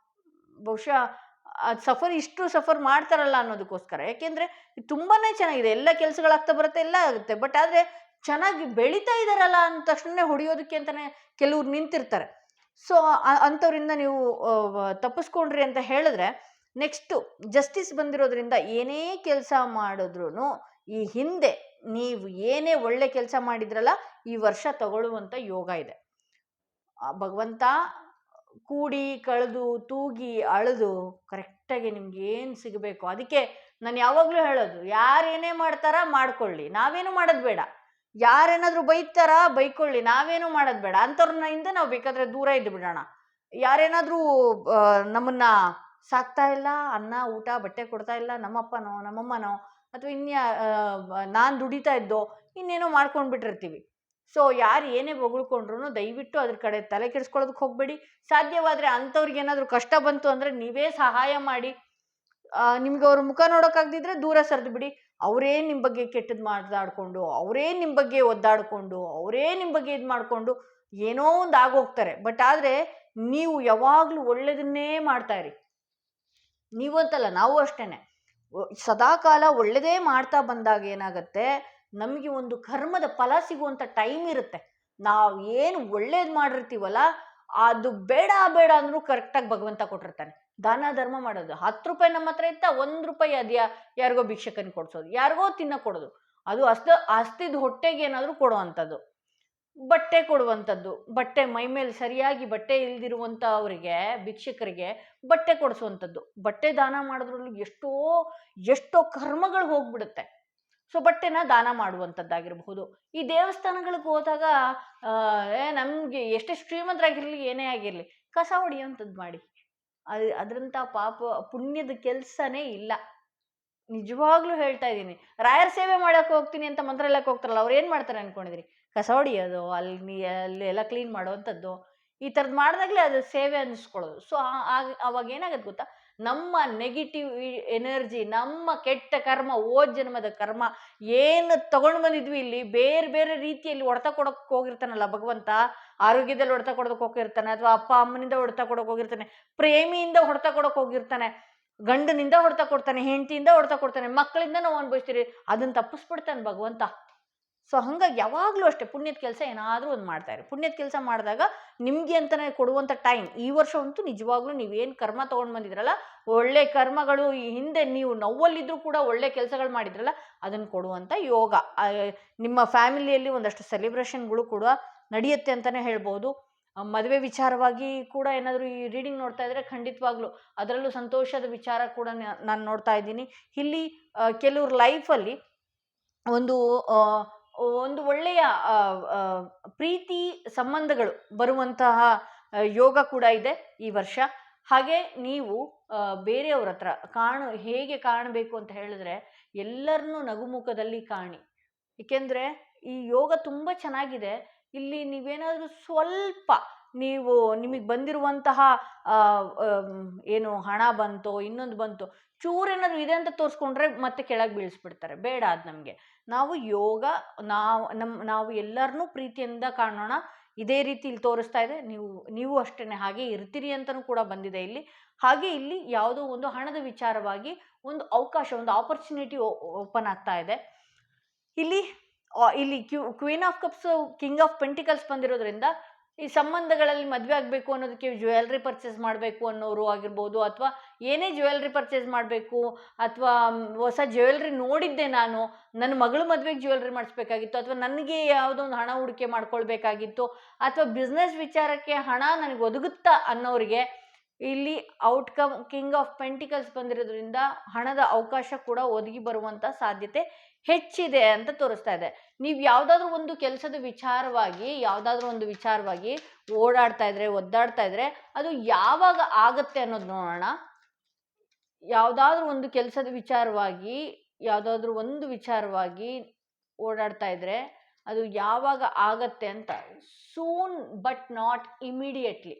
ಬಹುಶಃ ಅದು ಇಷ್ಟು ಸಫರ್ ಮಾಡ್ತಾರಲ್ಲ ಅನ್ನೋದಕ್ಕೋಸ್ಕರ. ಯಾಕೆಂದರೆ ತುಂಬಾ ಚೆನ್ನಾಗಿದೆ, ಎಲ್ಲ ಕೆಲಸಗಳಾಗ್ತಾ ಬರುತ್ತೆ, ಎಲ್ಲ ಆಗುತ್ತೆ. ಬಟ್ ಆದರೆ ಚೆನ್ನಾಗಿ ಬೆಳೀತಾ ಇದ್ದಾರಲ್ಲ ಅಂದ ತಕ್ಷಣ ಹೊಡೆಯೋದಕ್ಕೆ ಅಂತಲೇ ಕೆಲವ್ರು ನಿಂತಿರ್ತಾರೆ. ಸೊ ಅಂಥವ್ರಿಂದ ನೀವು ತಪ್ಪಿಸ್ಕೊಂಡ್ರಿ ಅಂತ ಹೇಳಿದ್ರೆ, ನೆಕ್ಸ್ಟು ಜಸ್ಟಿಸ್ ಬಂದಿರೋದ್ರಿಂದ ಏನೇ ಕೆಲಸ ಮಾಡಿದ್ರೂ ಈ ಹಿಂದೆ ನೀವು ಏನೇ ಒಳ್ಳೆ ಕೆಲಸ ಮಾಡಿದ್ರಲ್ಲ ಈ ವರ್ಷ ತಗೊಳ್ಳುವಂಥ ಯೋಗ ಇದೆ. ಭಗವಂತ ಕೂಡಿ ಕಳೆದು ತೂಗಿ ಅಳೆದು ಕರೆಕ್ಟಾಗಿ ನಿಮ್ಗೆ ಏನು ಸಿಗಬೇಕು. ಅದಕ್ಕೆ ನಾನು ಯಾವಾಗಲೂ ಹೇಳೋದು, ಯಾರೇನೇ ಮಾಡ್ತಾರಾ ಮಾಡ್ಕೊಳ್ಳಿ, ನಾವೇನು ಮಾಡೋದು ಬೇಡ. ಯಾರೇನಾದರೂ ಬೈಕೊಳ್ಳಿ, ನಾವೇನು ಮಾಡೋದು ಬೇಡ. ಅಂಥವ್ರನ್ನಿಂದ ನಾವು ಬೇಕಾದರೆ ದೂರ ಇದ್ದು ಬಿಡೋಣ. ಯಾರೇನಾದರೂ ನಮ್ಮನ್ನು ಸಾಕ್ತಾ ಇಲ್ಲ, ಅನ್ನ ಊಟ ಬಟ್ಟೆ ಕೊಡ್ತಾ ಇಲ್ಲ, ನಮ್ಮಪ್ಪನೋ ನಮ್ಮಮ್ಮನೋ ಅಥವಾ ನಾನು ದುಡಿತಾ ಇದ್ದೋ ಇನ್ನೇನೋ ಮಾಡ್ಕೊಂಡು ಬಿಟ್ಟಿರ್ತೀವಿ. ಸೊ ಯಾರು ಏನೇ ಹೊಗಳ್ಕೊಂಡ್ರು ದಯವಿಟ್ಟು ಅದ್ರ ಕಡೆ ತಲೆ ಕೆಡಿಸ್ಕೊಳ್ಳೋದಕ್ಕೆ ಹೋಗಬೇಡಿ. ಸಾಧ್ಯವಾದರೆ ಅಂಥವ್ರಿಗೆ ಏನಾದರೂ ಕಷ್ಟ ಬಂತು ಅಂದರೆ ನೀವೇ ಸಹಾಯ ಮಾಡಿ. ನಿಮ್ಗೆ ಅವ್ರ ಮುಖ ನೋಡೋಕ್ಕಾಗದಿದ್ರೆ ದೂರ ಸರಿದು ಬಿಡಿ. ಅವರೇ ನಿಮ್ಮ ಬಗ್ಗೆ ಕೆಟ್ಟದ್ದು ಮಾತಾಡಿಕೊಂಡು, ಅವರೇ ನಿಮ್ಮ ಬಗ್ಗೆ ಒದ್ದಾಡಿಕೊಂಡು, ಅವರೇ ನಿಮ್ಮ ಬಗ್ಗೆ ಇದು ಮಾಡಿಕೊಂಡು ಏನೋ ಒಂದು ಆಗೋಗ್ತಾರೆ. ಬಟ್ ಆದರೆ ನೀವು ಯಾವಾಗಲೂ ಒಳ್ಳೆಯದನ್ನೇ ಮಾಡ್ತಾ ಇರಿ. ನೀವು ಅಂತಲ್ಲ, ನಾವು ಅಷ್ಟೇ. ಸದಾಕಾಲ ಒಳ್ಳೆಯದೇ ಮಾಡ್ತಾ ಬಂದಾಗ ಏನಾಗುತ್ತೆ, ನಮಗೆ ಒಂದು ಕರ್ಮದ ಫಲ ಸಿಗುವಂಥ ಟೈಮ್ ಇರುತ್ತೆ. ನಾವು ಏನು ಒಳ್ಳೇದು ಮಾಡಿರ್ತೀವಲ್ಲ ಅದು ಬೇಡ ಬೇಡ ಅಂದರೂ ಕರೆಕ್ಟಾಗಿ ಭಗವಂತ ಕೊಟ್ಟಿರ್ತಾನೆ. ದಾನ ಧರ್ಮ ಮಾಡೋದು, 10 ರೂಪಾಯಿ ನಮ್ಮ ಹತ್ರ ಇತ್ತ, 1 ರೂಪಾಯಿ ಯಾರಿಗೋ ಭಿಕ್ಷಕನಿಗೆ ಕೊಡ್ಸೋದು, ಯಾರಿಗೋ ತಿನ್ನ ಕೊಡೋದು, ಅದು ಹಸ್ತಿದ ಹೊಟ್ಟೆಗೆ ಏನಾದರೂ ಕೊಡುವಂಥದ್ದು, ಬಟ್ಟೆ ಕೊಡುವಂಥದ್ದು, ಬಟ್ಟೆ ಮೈ ಮೇಲೆ ಸರಿಯಾಗಿ ಬಟ್ಟೆ ಇಲ್ದಿರುವಂಥ ಅವರಿಗೆ ಭಿಕ್ಷಕರಿಗೆ ಬಟ್ಟೆ ಕೊಡಿಸುವಂಥದ್ದು, ಬಟ್ಟೆ ದಾನ ಮಾಡೋದ್ರಲ್ಲೂ ಎಷ್ಟೋ ಕರ್ಮಗಳು ಹೋಗ್ಬಿಡುತ್ತೆ. ಸೊ ಬಟ್ಟೆನ ದಾನ ಮಾಡುವಂಥದ್ದಾಗಿರಬಹುದು. ಈ ದೇವಸ್ಥಾನಗಳಿಗೆ ಹೋದಾಗ ನಮಗೆ ಎಷ್ಟೇ ಶ್ರೀಮಂತರಾಗಿರಲಿ ಏನೇ ಆಗಿರಲಿ ಕಸ ಹೊಡೆಯುವಂಥದ್ದು ಮಾಡಿ. ಅದರಂಥ ಪುಣ್ಯದ ಕೆಲಸನೇ ಇಲ್ಲ. ನಿಜವಾಗ್ಲೂ ಹೇಳ್ತಾ ಇದ್ದೀನಿ. ರಾಯರ ಸೇವೆ ಮಾಡೋಕೆ ಹೋಗ್ತೀನಿ ಅಂತ ಮಂತ್ರಾಲಯಕ್ಕೆ ಹೋಗ್ತಾರಲ್ಲ, ಅವ್ರು ಏನು ಮಾಡ್ತಾರೆ ಅಂದ್ಕೊಂಡಿದ್ರಿ? ಕಸ ಹೊಡಿಯೋದು, ಅಲ್ಲಿ ಎಲ್ಲ ಕ್ಲೀನ್ ಮಾಡೋವಂಥದ್ದು, ಈ ಥರದ್ದು ಮಾಡಿದಾಗಲೇ ಅದು ಸೇವೆ ಅನ್ನಿಸ್ಕೊಳ್ಳೋದು. ಸೊ ಅವಾಗ ಏನಾಗುತ್ತೆ ಗೊತ್ತಾ, ನಮ್ಮ ನೆಗೆಟಿವ್ ಎನರ್ಜಿ, ನಮ್ಮ ಕೆಟ್ಟ ಕರ್ಮ, ಜನ್ಮದ ಕರ್ಮ ಏನು ತಗೊಂಡು ಬಂದಿದ್ವಿ ಇಲ್ಲಿ ಬೇರೆ ಬೇರೆ ರೀತಿಯಲ್ಲಿ ಹೊಡೆತ ಕೊಡೋಕೆ ಹೋಗಿರ್ತಾನಲ್ಲ ಭಗವಂತ. ಆರೋಗ್ಯದಲ್ಲಿ ಹೊಡೆತ ಕೊಡೋಕೆ ಹೋಗಿರ್ತಾನೆ, ಅಥವಾ ಅಪ್ಪ ಅಮ್ಮನಿಂದ ಹೊಡೆತ ಕೊಡೋಕೆ ಹೋಗಿರ್ತಾನೆ, ಪ್ರೇಮಿಯಿಂದ ಹೊಡೆತ ಕೊಡೋಕೆ ಹೋಗಿರ್ತಾನೆ, ಗಂಡನಿಂದ ಹೊಡೆತ ಕೊಡ್ತಾನೆ, ಹೆಂಡತಿಯಿಂದ ಹೊಡೆತ ಕೊಡ್ತಾನೆ, ಮಕ್ಕಳಿಂದ ನಾವು ಅನುಭವಿಸ್ತೀರಿ. ಅದನ್ನು ತಪ್ಪಿಸ್ಬಿಡ್ತಾನೆ ಭಗವಂತ. ಸೊ ಹಾಗಾಗಿ ಯಾವಾಗಲೂ ಅಷ್ಟೇ ಪುಣ್ಯದ ಕೆಲಸ ಏನಾದರೂ ಒಂದು ಮಾಡ್ತಾಯಿರಿ. ಪುಣ್ಯದ ಕೆಲಸ ಮಾಡಿದಾಗ ನಿಮಗೆ ಅಂತಲೇ ಕೊಡುವಂಥ ಟೈಮ್. ಈ ವರ್ಷ ಅಂತೂ ನಿಜವಾಗ್ಲೂ ನೀವೇನು ಕರ್ಮ ತೊಗೊಂಡು ಬಂದಿದ್ರಲ್ಲ, ಒಳ್ಳೆ ಕರ್ಮಗಳು, ಈ ಹಿಂದೆ ನೀವು ನೋವಲ್ಲಿದ್ದರೂ ಕೂಡ ಒಳ್ಳೆ ಕೆಲಸಗಳು ಮಾಡಿದ್ರಲ್ಲ, ಅದನ್ನು ಕೊಡುವಂಥ ಯೋಗ. ನಿಮ್ಮ ಫ್ಯಾಮಿಲಿಯಲ್ಲಿ ಒಂದಷ್ಟು ಸೆಲೆಬ್ರೇಷನ್ಗಳು ಕೂಡ ನಡೆಯುತ್ತೆ ಅಂತಲೇ ಹೇಳ್ಬೋದು. ಮದುವೆ ವಿಚಾರವಾಗಿ ಕೂಡ ಏನಾದರೂ ಈ ರೀಡಿಂಗ್ ನೋಡ್ತಾ ಇದ್ದರೆ ಖಂಡಿತವಾಗ್ಲೂ ಅದರಲ್ಲೂ ಸಂತೋಷದ ವಿಚಾರ ಕೂಡ ನಾನು ನೋಡ್ತಾ ಇದ್ದೀನಿ. ಇಲ್ಲಿ ಕೆಲವ್ರ ಲೈಫಲ್ಲಿ ಒಂದು ಒಳ್ಳೆಯ ಪ್ರೀತಿ ಸಂಬಂಧಗಳು ಬರುವಂತಹ ಯೋಗ ಕೂಡ ಇದೆ ಈ ವರ್ಷ. ಹಾಗೆ ನೀವು ಬೇರೆಯವ್ರ ಹತ್ರ ಹೇಗೆ ಕಾಣಬೇಕು ಅಂತ ಹೇಳಿದ್ರೆ, ಎಲ್ಲರನ್ನೂ ನಗುಮುಖದಲ್ಲಿ ಕಾಣಿ. ಏಕೆಂದರೆ ಈ ಯೋಗ ತುಂಬ ಚೆನ್ನಾಗಿದೆ. ಇಲ್ಲಿ ನೀವೇನಾದರೂ ಸ್ವಲ್ಪ ನಿಮಗೆ ಬಂದಿರುವಂತಹ ಏನು ಹಣ ಬಂತೋ ಇನ್ನೊಂದು ಬಂತೋ ಚೂರೇನಾದರೂ ಇದೆ ಅಂತ ತೋರಿಸ್ಕೊಂಡ್ರೆ ಮತ್ತೆ ಕೆಳಗೆ ಬೀಳಿಸ್ಬಿಡ್ತಾರೆ. ಬೇಡ ಅದು ನಮಗೆ. ನಾವು ಯೋಗ ನಾವು ಎಲ್ಲರನ್ನೂ ಪ್ರೀತಿಯಿಂದ ಕಾಣೋಣ. ಇದೇ ರೀತಿ ಇಲ್ಲಿ ತೋರಿಸ್ತಾ ಇದೆ. ನೀವು ಅಷ್ಟೇ ಹಾಗೆ ಇರ್ತೀರಿ ಅಂತಲೂ ಕೂಡ ಬಂದಿದೆ ಇಲ್ಲಿ. ಹಾಗೆ ಇಲ್ಲಿ ಯಾವುದೋ ಒಂದು ಹಣದ ವಿಚಾರವಾಗಿ ಒಂದು ಅವಕಾಶ, ಒಂದು ಆಪರ್ಚುನಿಟಿ ಓಪನ್ ಆಗ್ತಾ ಇದೆ. ಇಲ್ಲಿ queen of cups, king of pentacles ಬಂದಿರೋದ್ರಿಂದ ಈ ಸಂಬಂಧಗಳಲ್ಲಿ ಮದುವೆ ಆಗಬೇಕು ಅನ್ನೋದಕ್ಕೆ ಜ್ಯುವೆಲ್ರಿ ಪರ್ಚೇಸ್ ಮಾಡಬೇಕು ಅನ್ನೋರು ಆಗಿರ್ಬೋದು, ಅಥವಾ ಏನೇ ಜ್ಯುವೆಲ್ರಿ ಪರ್ಚೇಸ್ ಮಾಡಬೇಕು, ಅಥವಾ ಹೊಸ ಜ್ಯುವೆಲ್ರಿ ನೋಡಿದ್ದೆ ನಾನು, ನನ್ನ ಮಗಳ ಮದುವೆಗೆ ಜ್ಯುವೆಲ್ರಿ ಮಾಡಿಸ್ಬೇಕಾಗಿತ್ತು, ಅಥವಾ ನನಗೆ ಯಾವುದೋ ಒಂದು ಹಣ ಹೂಡಿಕೆ ಮಾಡ್ಕೊಳ್ಬೇಕಾಗಿತ್ತು, ಅಥವಾ ಬಿಸ್ನೆಸ್ ವಿಚಾರಕ್ಕೆ ಹಣ ನನಗೆ ಒದಗುತ್ತಾ ಅನ್ನೋರಿಗೆ ಇಲ್ಲಿ ಔಟ್ಕಮ್ ಕಿಂಗ್ ಆಫ್ ಪೆಂಟಿಕಲ್ಸ್ ಬಂದಿರೋದ್ರಿಂದ ಹಣದ ಅವಕಾಶ ಕೂಡ ಒದಗಿ ಬರುವಂಥ ಸಾಧ್ಯತೆ ಹೆಚ್ಚಿದೆ ಅಂತ ತೋರಿಸ್ತಾ ಇದೆ. ನೀವು ಯಾವುದಾದ್ರೂ ಒಂದು ಕೆಲಸದ ವಿಚಾರವಾಗಿ ಓಡಾಡ್ತಾ ಇದ್ರೆ, ಒದ್ದಾಡ್ತಾ ಇದ್ರೆ, ಅದು ಯಾವಾಗ ಆಗತ್ತೆ ಅನ್ನೋದು ನೋಡೋಣ. ಯಾವುದಾದ್ರೂ ಒಂದು ಕೆಲಸದ ವಿಚಾರವಾಗಿ ಓಡಾಡ್ತಾ ಇದ್ರೆ ಅದು ಯಾವಾಗ ಆಗತ್ತೆ ಅಂತ, ಸೂನ್ ಬಟ್ ನಾಟ್ ಇಮಿಡಿಯೇಟ್ಲಿ.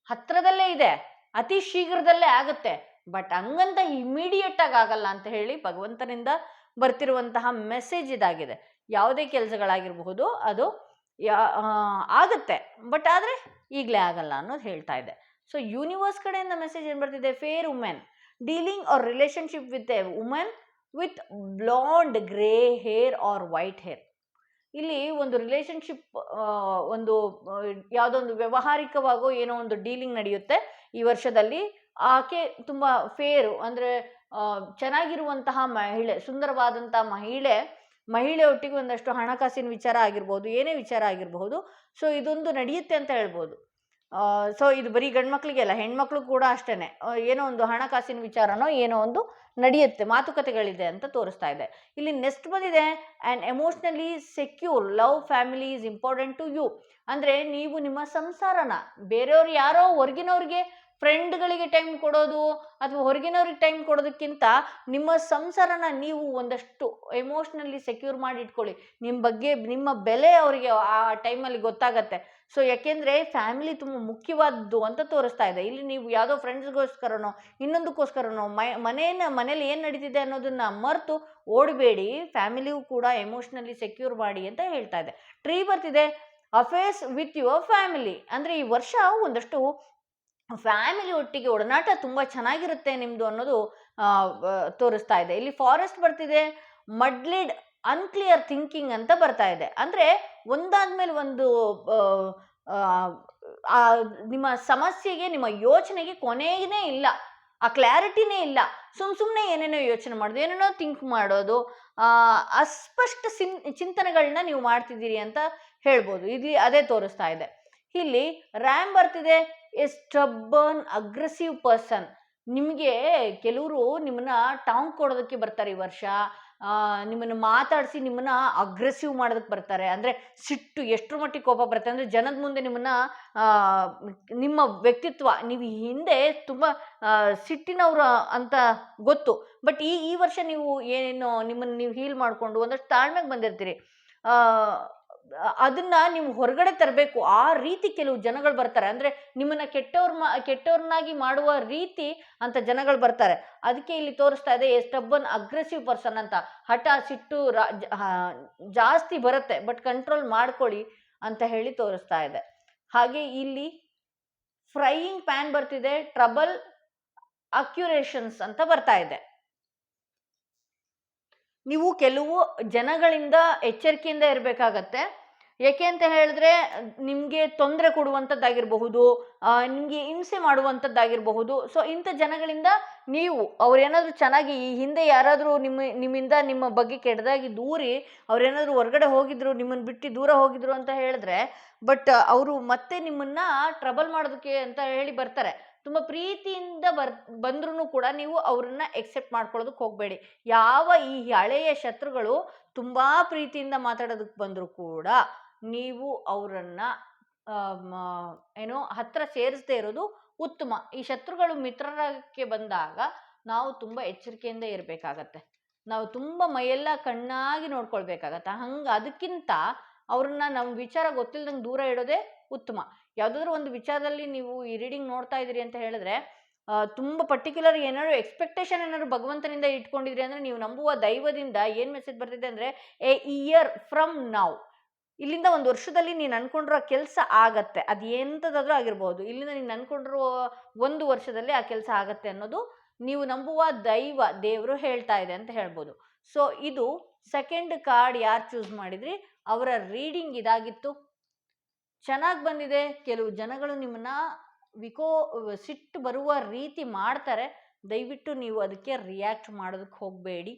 ಹತ್ರದಲ್ಲೇ ಇದೆ, ಅತಿ ಶೀಘ್ರದಲ್ಲೇ ಆಗುತ್ತೆ, ಬಟ್ ಹಂಗಂತ ಇಮಿಡಿಯೇಟ್ ಆಗಿ ಆಗಲ್ಲ ಅಂತ ಹೇಳಿ ಭಗವಂತನಿಂದ ಬರ್ತಿರುವಂತಹ ಮೆಸೇಜ್ ಇದಾಗಿದೆ. ಯಾವುದೇ ಕೆಲಸಗಳಾಗಿರಬಹುದು ಅದು ಆಗುತ್ತೆ, ಬಟ್ ಆದರೆ ಈಗಲೇ ಆಗಲ್ಲ ಅನ್ನೋದು ಹೇಳ್ತಾ ಇದೆ. ಸೊ ಯೂನಿವರ್ಸ್ ಕಡೆಯಿಂದ ಮೆಸೇಜ್ ಏನು ಬರ್ತಿದೆ? Fair women dealing or relationship with a women with blond grey hair or white hair. ಇಲ್ಲಿ ಒಂದು ರಿಲೇಶನ್ಶಿಪ್, ಯಾವುದೋ ಒಂದು ವ್ಯಾವಹಾರಿಕವಾಗೋ ಏನೋ ಒಂದು ಡೀಲಿಂಗ್ ನಡೆಯುತ್ತೆ ಈ ವರ್ಷದಲ್ಲಿ. ಆಕೆ ತುಂಬ ಫೇರು, ಅಂದರೆ ಚೆನ್ನಾಗಿರುವಂತಹ ಮಹಿಳೆ, ಸುಂದರವಾದಂತಹ ಮಹಿಳೆ ಒಟ್ಟಿಗೆ ಒಂದಷ್ಟು ಹಣಕಾಸಿನ ವಿಚಾರ ಆಗಿರ್ಬೋದು, ಏನೇ ವಿಚಾರ ಆಗಿರಬಹುದು. ಸೊ ಇದೊಂದು ನಡೆಯುತ್ತೆ ಅಂತ ಹೇಳ್ಬೋದು. ಸೊ ಇದು ಬರೀ ಗಂಡು ಮಕ್ಕಳಿಗೆ ಅಲ್ಲ, ಹೆಣ್ಮಕ್ಳು ಕೂಡ ಅಷ್ಟೇ. ಏನೋ ಒಂದು ಹಣಕಾಸಿನ ವಿಚಾರನೋ ಏನೋ ಒಂದು ನಡೆಯುತ್ತೆ, ಮಾತುಕತೆಗಳಿದೆ ಅಂತ ತೋರಿಸ್ತಾ ಇದೆ. ಇಲ್ಲಿ ನೆಕ್ಸ್ಟ್ ಬಂದಿದೆ, and emotionally secure love family is important to you. ಅಂದರೆ ನೀವು ನಿಮ್ಮ ಸಂಸಾರನ ಬೇರೆಯವ್ರು ಯಾರೋ ಹೊರಗಿನವ್ರಿಗೆ ಫ್ರೆಂಡ್ಗಳಿಗೆ ಟೈಮ್ ಕೊಡೋದು ಅಥವಾ ಹೊರಗಿನವ್ರಿಗೆ ಟೈಮ್ ಕೊಡೋದಕ್ಕಿಂತ ನಿಮ್ಮ ಸಂಸಾರನ ನೀವು ಒಂದಷ್ಟು ಎಮೋಷ್ನಲಿ ಸೆಕ್ಯೂರ್ ಮಾಡಿ ಇಟ್ಕೊಳ್ಳಿ. ನಿಮ್ಮ ಬಗ್ಗೆ ನಿಮ್ಮ ಬೆಲೆ ಅವರಿಗೆ ಆ ಟೈಮಲ್ಲಿ ಗೊತ್ತಾಗತ್ತೆ. ಸೊ ಯಾಕೆಂದರೆ ಫ್ಯಾಮಿಲಿ ತುಂಬ ಮುಖ್ಯವಾದ್ದು ಅಂತ ತೋರಿಸ್ತಾ ಇದೆ. ಇಲ್ಲಿ ನೀವು ಯಾವುದೋ ಫ್ರೆಂಡ್ಸ್ಗೋಸ್ಕರನೋ ಇನ್ನೊಂದಕ್ಕೋಸ್ಕರನೋ ಮನೇಲಿ ಏನು ನಡೀತಿದೆ ಅನ್ನೋದನ್ನ ಮರೆತು ಓಡಬೇಡಿ. ಫ್ಯಾಮಿಲಿಯೂ ಕೂಡ ಎಮೋಷ್ನಲಿ ಸೆಕ್ಯೂರ್ ಮಾಡಿ ಅಂತ ಹೇಳ್ತಾ ಇದೆ. ಟ್ರೀ ಬರ್ತಿದೆ, ಅಫೇರ್ಸ್ ವಿತ್ ಯುವರ್ ಫ್ಯಾಮಿಲಿ. ಅಂದರೆ ಈ ವರ್ಷ ಒಂದಷ್ಟು ಫ್ಯಾಮಿಲಿ ಒಟ್ಟಿಗೆ ಒಡನಾಟ ತುಂಬ ಚೆನ್ನಾಗಿರುತ್ತೆ ನಿಮ್ಮದು ಅನ್ನೋದು ತೋರಿಸ್ತಾ ಇದೆ. ಇಲ್ಲಿ ಫಾರೆಸ್ಟ್ ಬರ್ತಿದೆ, ಮಡ್ಲಿಡ್ ಅನ್ಕ್ಲಿಯರ್ ಥಿಂಕಿಂಗ್ ಅಂತ ಬರ್ತಾ ಇದೆ. ಅಂದರೆ ಒಂದಾದ್ಮೇಲೆ ಒಂದು ನಿಮ್ಮ ಸಮಸ್ಯೆಗೆ, ನಿಮ್ಮ ಯೋಚನೆಗೆ ಕೊನೆಯೇ ಇಲ್ಲ, ಆ ಕ್ಲಾರಿಟಿನೇ ಇಲ್ಲ. ಸುಮ್ಮನೆ ಏನೇನೋ ಯೋಚನೆ ಮಾಡೋದು, ಏನೇನೋ ಥಿಂಕ್ ಮಾಡೋದು, ಅಸ್ಪಷ್ಟ ಚಿಂತನೆಗಳನ್ನ ನೀವು ಮಾಡ್ತಿದ್ದೀರಿ ಅಂತ ಹೇಳ್ಬೋದು. ಇಲ್ಲಿ ಅದೇ ತೋರಿಸ್ತಾ ಇದೆ. ಇಲ್ಲಿ ರ್ಯಾಮ್ ಬರ್ತಿದೆ, ಎ ಸ್ಟಬ್ಬರ್ನ್ ಅಗ್ರೆಸಿವ್ ಪರ್ಸನ್. ನಿಮಗೆ ಕೆಲವರು ನಿಮ್ಮನ್ನ ಟಾಂಗ್ ಕೊಡೋದಕ್ಕೆ ಬರ್ತಾರೆ ಈ ವರ್ಷ, ನಿಮ್ಮನ್ನು ಮಾತಾಡಿಸಿ ನಿಮ್ಮನ್ನ ಅಗ್ರೆಸಿವ್ ಮಾಡೋದಕ್ಕೆ ಬರ್ತಾರೆ. ಅಂದರೆ ಸಿಟ್ಟು, ಎಷ್ಟರ ಮಟ್ಟಿಗೆ ಕೋಪ ಬರುತ್ತೆ ಅಂದರೆ ಜನದ ಮುಂದೆ ನಿಮ್ಮ ವ್ಯಕ್ತಿತ್ವ, ನೀವು ಹಿಂದೆ ತುಂಬ ಸಿಟ್ಟಿನವರು ಅಂತ ಗೊತ್ತು. ಬಟ್ ಈ ವರ್ಷ ನೀವು ಏನು ನಿಮ್ಮನ್ನು ನೀವು ಹೀಲ್ ಮಾಡಿಕೊಂಡು ಒಂದಷ್ಟು ತಾಳ್ಮೆಗೆ ಬಂದಿರ್ತೀರಿ. ಅದನ್ನ ನೀವು ಹೊರಗಡೆ ತರಬೇಕು. ಆ ರೀತಿ ಕೆಲವು ಜನಗಳು ಬರ್ತಾರೆ. ಅಂದರೆ ನಿಮ್ಮನ್ನ ಕೆಟ್ಟವ್ರನ್ನಾಗಿ ಮಾಡುವ ರೀತಿ ಅಂತ ಜನಗಳು ಬರ್ತಾರೆ. ಅದಕ್ಕೆ ಇಲ್ಲಿ ತೋರಿಸ್ತಾ ಇದೆ, ಎ ಸ್ಟಬ್ಬರ್ನ್ ಅಗ್ರೆಸಿವ್ ಪರ್ಸನ್ ಅಂತ. ಹಠ, ಸಿಟ್ಟು ಜಾಸ್ತಿ ಬರುತ್ತೆ, ಬಟ್ ಕಂಟ್ರೋಲ್ ಮಾಡ್ಕೊಳ್ಳಿ ಅಂತ ಹೇಳಿ ತೋರಿಸ್ತಾ ಇದೆ. ಹಾಗೆ ಇಲ್ಲಿ ಫ್ರೈಯಿಂಗ್ ಪ್ಯಾನ್ ಬರ್ತಿದೆ, ಟ್ರಬಲ್ ಅಕ್ಯುರೇಷನ್ಸ್ ಅಂತ ಬರ್ತಾ ಇದೆ. ನೀವು ಕೆಲವು ಜನಗಳಿಂದ ಎಚ್ಚರಿಕೆಯಿಂದ ಇರಬೇಕಾಗತ್ತೆ. ಏಕೆ ಅಂತ ಹೇಳಿದ್ರೆ ನಿಮಗೆ ತೊಂದರೆ ಕೊಡುವಂಥದ್ದಾಗಿರಬಹುದು, ನಿಮಗೆ ಹಿಂಸೆ ಮಾಡುವಂಥದ್ದಾಗಿರಬಹುದು. ಸೊ ಇಂಥ ಜನಗಳಿಂದ ನೀವು ಅವ್ರೇನಾದರೂ ಚೆನ್ನಾಗಿ ಈ ಹಿಂದೆ ಯಾರಾದರೂ ನಿಮ್ಮಿಂದ ನಿಮ್ಮ ಬಗ್ಗೆ ಕೆಟ್ಟದಾಗಿ ದೂರಿ ಅವ್ರೇನಾದರೂ ಹೊರಗಡೆ ಹೋಗಿದ್ರು, ನಿಮ್ಮನ್ನು ಬಿಟ್ಟು ದೂರ ಹೋಗಿದ್ರು ಅಂತ ಹೇಳಿದ್ರೆ, ಬಟ್ ಅವರು ಮತ್ತೆ ನಿಮ್ಮನ್ನ ಟ್ರಬಲ್ ಮಾಡೋದಕ್ಕೆ ಅಂತ ಹೇಳಿ ಬರ್ತಾರೆ. ತುಂಬ ಪ್ರೀತಿಯಿಂದ ಬಂದ್ರೂ ಕೂಡ ನೀವು ಅವ್ರನ್ನ ಎಕ್ಸೆಪ್ಟ್ ಮಾಡ್ಕೊಳ್ಳೋದಕ್ಕೆ ಹೋಗಬೇಡಿ. ಈ ಹಳೆಯ ಶತ್ರುಗಳು ತುಂಬ ಪ್ರೀತಿಯಿಂದ ಮಾತಾಡೋದಕ್ಕೆ ಬಂದರೂ ಕೂಡ ನೀವು ಅವರನ್ನ ಹತ್ರ ಸೇರಿಸದೇ ಇರೋದು ಉತ್ತಮ. ಈ ಶತ್ರುಗಳು ಮಿತ್ರರಾಗಕ್ಕೆ ಬಂದಾಗ ನಾವು ತುಂಬ ಎಚ್ಚರಿಕೆಯಿಂದ ಇರಬೇಕಾಗತ್ತೆ. ನಾವು ತುಂಬ ಮೈಯೆಲ್ಲ ಕಣ್ಣಾಗಿ ನೋಡ್ಕೊಳ್ಬೇಕಾಗತ್ತೆ. ಅದಕ್ಕಿಂತ ಅವ್ರನ್ನ ನಮ್ಮ ವಿಚಾರ ಗೊತ್ತಿಲ್ದಂಗೆ ದೂರ ಇಡೋದೇ ಉತ್ತಮ. ಯಾವುದಾದ್ರೂ ಒಂದು ವಿಚಾರದಲ್ಲಿ ನೀವು ಈ ರೀಡಿಂಗ್ ನೋಡ್ತಾ ಇದ್ದೀರಿ ಅಂತ ಹೇಳಿದ್ರೆ, ತುಂಬ ಪರ್ಟಿಕ್ಯುಲರ್ ಏನಾದ್ರು ಎಕ್ಸ್ಪೆಕ್ಟೇಷನ್ ಏನಾದ್ರು ಭಗವಂತನಿಂದ ಇಟ್ಕೊಂಡಿದ್ರಿ ಅಂದರೆ, ನೀವು ನಂಬುವ ದೈವದಿಂದ ಏನು ಮೆಸೇಜ್ ಬರ್ತಿದೆ ಅಂದರೆ, ಎ ಇಯರ್ ಫ್ರಮ್ ನೌ, ಇಲ್ಲಿಂದ ಒಂದು ವರ್ಷದಲ್ಲಿ ನೀನು ಅನ್ಕೊಂಡಿರೋ ಕೆಲಸ ಆಗತ್ತೆ. ಅದು ಎಂಥದಾದ್ರೂ ಆಗಿರ್ಬೋದು. ಇಲ್ಲಿಂದ ನೀನು ಅನ್ಕೊಂಡಿರೋ ಒಂದು ವರ್ಷದಲ್ಲಿ ಆ ಕೆಲಸ ಆಗತ್ತೆ ಅನ್ನೋದು ನೀವು ನಂಬುವ ದೇವರು ಹೇಳ್ತಾ ಇದೆ ಅಂತ ಹೇಳ್ಬೋದು. ಸೊ ಇದು ಸೆಕೆಂಡ್ ಕಾರ್ಡ್ ಯಾರು ಚೂಸ್ ಮಾಡಿದ್ರಿ ಅವರ ರೀಡಿಂಗ್ ಇದಾಗಿತ್ತು. ಚೆನ್ನಾಗಿ ಬಂದಿದೆ. ಕೆಲವು ಜನಗಳು ನಿಮ್ಮನ್ನ ಸಿಟ್ಟು ಬರುವ ರೀತಿ ಮಾಡ್ತಾರೆ. ದಯವಿಟ್ಟು ನೀವು ಅದಕ್ಕೆ ರಿಯಾಕ್ಟ್ ಮಾಡೋದಕ್ಕೆ ಹೋಗಬೇಡಿ.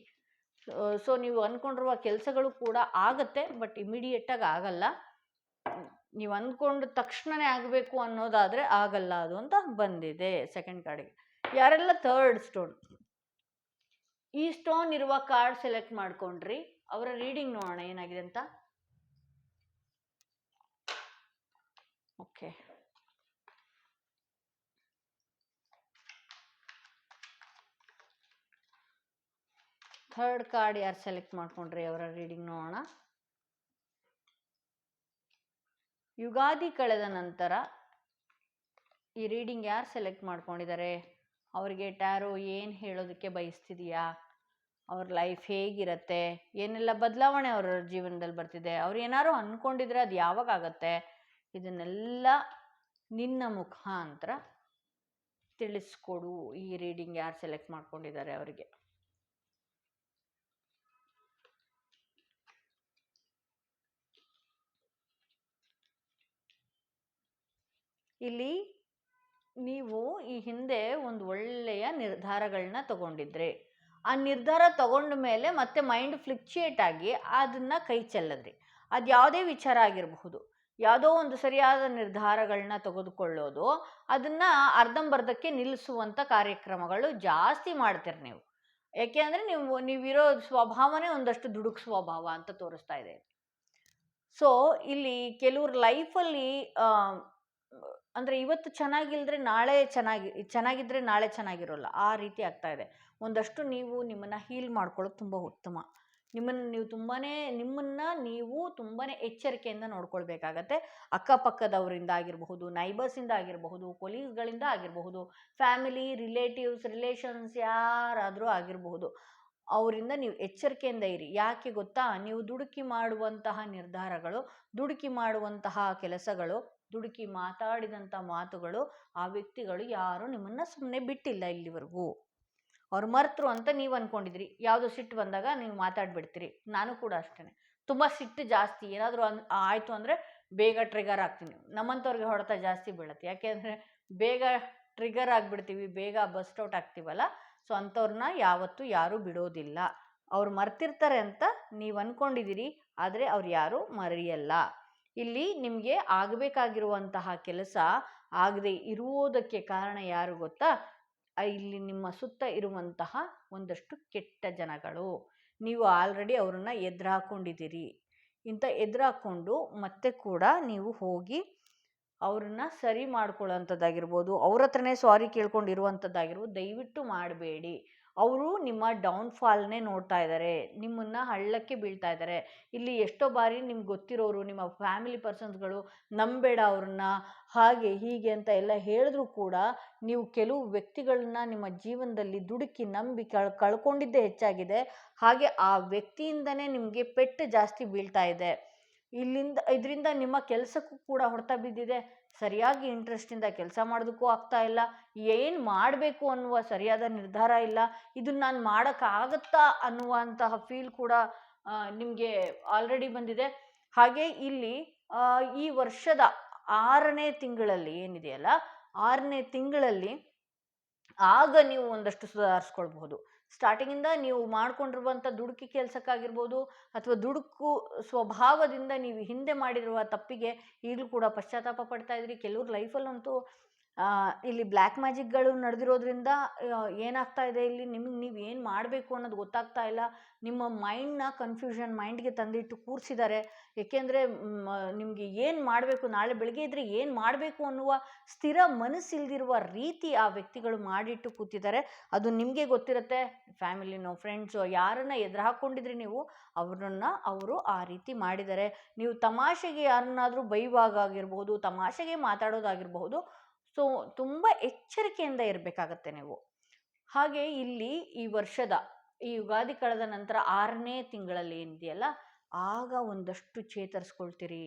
ಸೊ ನೀವು ಅಂದ್ಕೊಂಡಿರುವ ಕೆಲಸಗಳು ಕೂಡ ಆಗತ್ತೆ, ಬಟ್ ಇಮಿಡಿಯೇಟಾಗಿ ಆಗಲ್ಲ. ನೀವು ಅಂದ್ಕೊಂಡು ತಕ್ಷಣವೇ ಆಗಬೇಕು ಅನ್ನೋದಾದರೆ ಆಗಲ್ಲ ಅದು ಅಂತ ಬಂದಿದೆ ಸೆಕೆಂಡ್ ಕಾರ್ಡಿಗೆ. ಯಾರೆಲ್ಲ ಥರ್ಡ್ ಸ್ಟೋನ್, ಈ ಸ್ಟೋನ್ ಇರುವ ಕಾರ್ಡ್ ಸೆಲೆಕ್ಟ್ ಮಾಡ್ಕೊಂಡ್ರಿ, ಅವರ ರೀಡಿಂಗ್ ನೋಡೋಣ ಏನಾಗಿದೆ ಅಂತ. ಓಕೆ, ಥರ್ಡ್ ಕಾರ್ಡ್ ಯಾರು ಸೆಲೆಕ್ಟ್ ಮಾಡ್ಕೊಂಡ್ರಿ ಅವರ ರೀಡಿಂಗ್ ನೋಡೋಣ. ಯುಗಾದಿ ಕಳೆದ ನಂತರ ಈ ರೀಡಿಂಗ್ ಯಾರು ಸೆಲೆಕ್ಟ್ ಮಾಡ್ಕೊಂಡಿದ್ದಾರೆ, ಅವರಿಗೆ ಟ್ಯಾರೋ ಏನು ಹೇಳೋದಕ್ಕೆ ಬಯಸ್ತಿದೆಯಾ, ಅವ್ರ ಲೈಫ್ ಹೇಗಿರುತ್ತೆ, ಏನೆಲ್ಲ ಬದಲಾವಣೆ ಅವರ ಜೀವನದಲ್ಲಿ ಬರ್ತಿದೆ, ಅವ್ರು ಏನಾದ್ರು ಅಂದ್ಕೊಂಡಿದ್ರೆ ಅದು ಯಾವಾಗ ಆಗತ್ತೆ, ಇದನ್ನೆಲ್ಲ ನಿನ್ನ ಮುಖಾಂತರ ತಿಳಿಸ್ಕೊಡು. ಈ ರೀಡಿಂಗ್ ಯಾರು ಸೆಲೆಕ್ಟ್ ಮಾಡ್ಕೊಂಡಿದ್ದಾರೆ ಅವರಿಗೆ. ಇಲ್ಲಿ ನೀವು ಈ ಹಿಂದೆ ಒಂದು ಒಳ್ಳೆಯ ನಿರ್ಧಾರಗಳನ್ನ ತಗೊಂಡಿದ್ರಿ. ಆ ನಿರ್ಧಾರ ತಗೊಂಡ ಮೇಲೆ ಮತ್ತೆ ಮೈಂಡ್ ಫ್ಲಿಕ್ಚುಯೇಟ್ ಆಗಿ ಅದನ್ನು ಕೈ ಚೆಲ್ಲದ್ರಿ. ಅದು ಯಾವುದೇ ವಿಚಾರ ಆಗಿರಬಹುದು, ಯಾವುದೋ ಒಂದು ಸರಿಯಾದ ನಿರ್ಧಾರಗಳನ್ನ ತೆಗೆದುಕೊಳ್ಳೋದು, ಅದನ್ನು ಅರ್ಧಂಬರ್ಧಕ್ಕೆ ನಿಲ್ಲಿಸುವಂಥ ಕಾರ್ಯಕ್ರಮಗಳು ಜಾಸ್ತಿ ಮಾಡ್ತೀರಿ ನೀವು. ಯಾಕೆ ಅಂದರೆ ನೀವಿರೋ ಸ್ವಭಾವನೇ ಒಂದಷ್ಟು ದುಡುಕು ಸ್ವಭಾವ ಅಂತ ತೋರಿಸ್ತಾ ಇದೆ. ಸೊ ಇಲ್ಲಿ ಕೆಲವ್ರ ಲೈಫಲ್ಲಿ ಅಂದರೆ ಇವತ್ತು ಚೆನ್ನಾಗಿಲ್ಲದ್ರೆ ನಾಳೆ ಚೆನ್ನಾಗಿದ್ದರೆ ನಾಳೆ ಚೆನ್ನಾಗಿರೋಲ್ಲ, ಆ ರೀತಿ ಆಗ್ತಾ ಇದೆ. ಒಂದಷ್ಟು ನೀವು ನಿಮ್ಮನ್ನು ಹೀಲ್ ಮಾಡ್ಕೊಳ್ಳೋದು ತುಂಬ ಉತ್ತಮ. ನಿಮ್ಮನ್ನು ನೀವು ತುಂಬಾ ಎಚ್ಚರಿಕೆಯಿಂದ ನೋಡ್ಕೊಳ್ಬೇಕಾಗತ್ತೆ. ಅಕ್ಕಪಕ್ಕದವರಿಂದ ಆಗಿರಬಹುದು, ನೈಬರ್ಸಿಂದ ಆಗಿರಬಹುದು, ಕೊಲೀಗ್ಸ್ಗಳಿಂದ ಆಗಿರಬಹುದು, ಫ್ಯಾಮಿಲಿ, ರಿಲೇಷನ್ಸ್ ಯಾರಾದರೂ ಆಗಿರಬಹುದು, ಅವರಿಂದ ನೀವು ಎಚ್ಚರಿಕೆಯಿಂದ ಇರಿ. ಯಾಕೆ ಗೊತ್ತಾ? ನೀವು ದುಡುಕಿ ಮಾಡುವಂತಹ ನಿರ್ಧಾರಗಳು, ದುಡುಕಿ ಮಾಡುವಂತಹ ಕೆಲಸಗಳು, ದುಡುಕಿ ಮಾತಾಡಿದಂಥ ಮಾತುಗಳು, ಆ ವ್ಯಕ್ತಿಗಳು ಯಾರು ನಿಮ್ಮನ್ನು ಸುಮ್ಮನೆ ಬಿಟ್ಟಿಲ್ಲ ಇಲ್ಲಿವರೆಗೂ. ಅವ್ರು ಮರ್ತರು ಅಂತ ನೀವು ಅಂದ್ಕೊಂಡಿದ್ರಿ. ಯಾವುದೋ ಸಿಟ್ಟು ಬಂದಾಗ ನೀವು ಮಾತಾಡ್ಬಿಡ್ತೀರಿ. ನಾನು ಕೂಡ ಅಷ್ಟೇ, ತುಂಬ ಸಿಟ್ಟು ಜಾಸ್ತಿ. ಏನಾದರೂ ಆಯಿತು ಅಂದರೆ ಬೇಗ ಟ್ರಿಗರ್ ಆಗ್ತೀನಿ. ನಮ್ಮಂಥವ್ರಿಗೆ ಹೊಡೆತ ಜಾಸ್ತಿ ಬೀಳುತ್ತೆ. ಯಾಕೆಂದರೆ ಬೇಗ ಟ್ರಿಗರ್ ಆಗಿಬಿಡ್ತೀವಿ, ಬೇಗ ಬಸ್ಟ್ ಔಟ್ ಆಗ್ತೀವಲ್ಲ. ಸೊ ಅಂಥವ್ರನ್ನ ಯಾವತ್ತೂ ಯಾರೂ ಬಿಡೋದಿಲ್ಲ. ಅವ್ರು ಮರ್ತಿರ್ತಾರೆ ಅಂತ ನೀವು ಅಂದ್ಕೊಂಡಿದ್ದೀರಿ, ಆದರೆ ಅವ್ರು ಯಾರೂ ಮರೆಯಲ್ಲ. ಇಲ್ಲಿ ನಿಮಗೆ ಆಗಬೇಕಾಗಿರುವಂತಹ ಕೆಲಸ ಆಗದೆ ಇರುವುದಕ್ಕೆ ಕಾರಣ ಯಾರು ಗೊತ್ತಾ? ಇಲ್ಲಿ ನಿಮ್ಮ ಸುತ್ತ ಇರುವಂತಹ ಒಂದಷ್ಟು ಕೆಟ್ಟ ಜನಗಳು. ನೀವು ಆಲ್ರೆಡಿ ಅವ್ರನ್ನ ಎದುರಾಕೊಂಡಿದ್ದೀರಿ. ಇಂಥ ಎದುರಾಕೊಂಡು ಮತ್ತೆ ಕೂಡ ನೀವು ಹೋಗಿ ಅವ್ರನ್ನ ಸರಿ ಮಾಡ್ಕೊಳ್ಳೋಂಥದ್ದಾಗಿರ್ಬೋದು, ಅವ್ರ ಹತ್ರನೇ ಸಾರಿ ಕೇಳ್ಕೊಂಡಿರುವಂಥದ್ದಾಗಿರ್ಬೋದು, ದಯವಿಟ್ಟು ಮಾಡಬೇಡಿ. ಅವರು ನಿಮ್ಮ ಡೌನ್ಫಾಲ್ನೇ ನೋಡ್ತಾ ಇದ್ದಾರೆ, ನಿಮ್ಮನ್ನು ಹಳ್ಳಕ್ಕೆ ಬೀಳ್ತಾ ಇದ್ದಾರೆ. ಇಲ್ಲಿ ಎಷ್ಟೋ ಬಾರಿ ನಿಮ್ಗೆ ಗೊತ್ತಿರೋರು, ನಿಮ್ಮ ಫ್ಯಾಮಿಲಿ ಪರ್ಸನ್ಸ್ಗಳು ನಂಬೇಡ ಅವ್ರನ್ನ, ಹಾಗೆ ಹೀಗೆ ಅಂತ ಎಲ್ಲ ಹೇಳಿದ್ರೂ ಕೂಡ ನೀವು ಕೆಲವು ವ್ಯಕ್ತಿಗಳನ್ನ ನಿಮ್ಮ ಜೀವನದಲ್ಲಿ ದುಡುಕಿ ನಂಬಿ ಕಳ್ಕೊಂಡಿದ್ದೇ ಹೆಚ್ಚಾಗಿದೆ. ಹಾಗೆ ಆ ವ್ಯಕ್ತಿಯಿಂದನೇ ನಿಮಗೆ ಪೆಟ್ಟು ಜಾಸ್ತಿ ಬೀಳ್ತಾ ಇದೆ. ಇದರಿಂದ ನಿಮ್ಮ ಕೆಲಸಕ್ಕೂ ಕೂಡ ಹೊಡೆತ ಬಿದ್ದಿದೆ. ಸರಿಯಾಗಿ ಇಂಟ್ರೆಸ್ಟಿಂದ ಕೆಲಸ ಮಾಡೋದಕ್ಕೂ ಆಗ್ತಾ ಇಲ್ಲ. ಏನು ಮಾಡಬೇಕು ಅನ್ನುವ ಸರಿಯಾದ ನಿರ್ಧಾರ ಇಲ್ಲ. ಇದನ್ನು ನಾನು ಮಾಡೋಕ್ಕಾಗತ್ತಾ ಅನ್ನುವಂತಹ ಫೀಲ್ ಕೂಡ ನಿಮಗೆ ಆಲ್ರೆಡಿ ಬಂದಿದೆ. ಹಾಗೆ ಇಲ್ಲಿ ಈ ವರ್ಷದ 6ನೇ ತಿಂಗಳಲ್ಲಿ ಏನಿದೆಯಲ್ಲ, 6ನೇ ತಿಂಗಳಲ್ಲಿ ಆಗ ನೀವು ಒಂದಷ್ಟು ಸುಧಾರಿಸ್ಕೊಳ್ಬಹುದು. ಸ್ಟಾರ್ಟಿಂಗಿಂದ ನೀವು ಮಾಡ್ಕೊಂಡಿರುವಂಥ ದುಡುಕಿ ಕೆಲಸಕ್ಕಾಗಿರ್ಬೋದು, ಅಥವಾ ದುಡುಕು ಸ್ವಭಾವದಿಂದ ನೀವು ಹಿಂದೆ ಮಾಡಿರುವ ತಪ್ಪಿಗೆ ಈಗಲೂ ಕೂಡ ಪಶ್ಚಾತ್ತಾಪ ಪಡ್ತಾ ಇದ್ರಿ. ಕೆಲವ್ರ ಲೈಫಲ್ಲಂತೂ ಇಲ್ಲಿ ಬ್ಲ್ಯಾಕ್ ಮ್ಯಾಜಿಕ್ಗಳು ನಡೆದಿರೋದ್ರಿಂದ ಏನಾಗ್ತಾ ಇದೆ, ಇಲ್ಲಿ ನೀವು ಏನು ಮಾಡಬೇಕು ಅನ್ನೋದು ಗೊತ್ತಾಗ್ತಾ ಇಲ್ಲ. ನಿಮ್ಮ ಮೈಂಡ್ಗೆ ತಂದಿಟ್ಟು ಕೂರಿಸಿದ್ದಾರೆ. ಏಕೆಂದರೆ ನಿಮಗೆ ಏನು ಮಾಡಬೇಕು, ನಾಳೆ ಬೆಳಗ್ಗೆ ಇದ್ದರೆ ಏನು ಮಾಡಬೇಕು ಅನ್ನುವ ಸ್ಥಿರ ಮನಸ್ಸಿಲ್ದಿರುವ ರೀತಿ ಆ ವ್ಯಕ್ತಿಗಳು ಮಾಡಿಟ್ಟು ಕೂತಿದ್ದಾರೆ. ಅದು ನಿಮಗೆ ಗೊತ್ತಿರುತ್ತೆ. ಫ್ಯಾಮಿಲಿನೋ ಫ್ರೆಂಡ್ಸೋ ಯಾರನ್ನ ಎದುರು ಹಾಕ್ಕೊಂಡಿದ್ರಿ ನೀವು, ಅವರು ಆ ರೀತಿ ಮಾಡಿದ್ದಾರೆ. ನೀವು ತಮಾಷೆಗೆ ಯಾರನ್ನಾದರೂ ಬೈಯುವಾಗಾಗಿರ್ಬೋದು, ತಮಾಷೆಗೆ ಮಾತಾಡೋದಾಗಿರಬಹುದು. ಸೊ ತುಂಬ ಎಚ್ಚರಿಕೆಯಿಂದ ಇರಬೇಕಾಗತ್ತೆ ನೀವು. ಹಾಗೆ ಇಲ್ಲಿ ಈ ಯುಗಾದಿ ಕಳೆದ ನಂತರ 6ನೇ ತಿಂಗಳಲ್ಲಿ ಏನಿದೆಯಲ್ಲ, ಆಗ ಒಂದಷ್ಟು ಚೇತರಿಸ್ಕೊಳ್ತೀರಿ.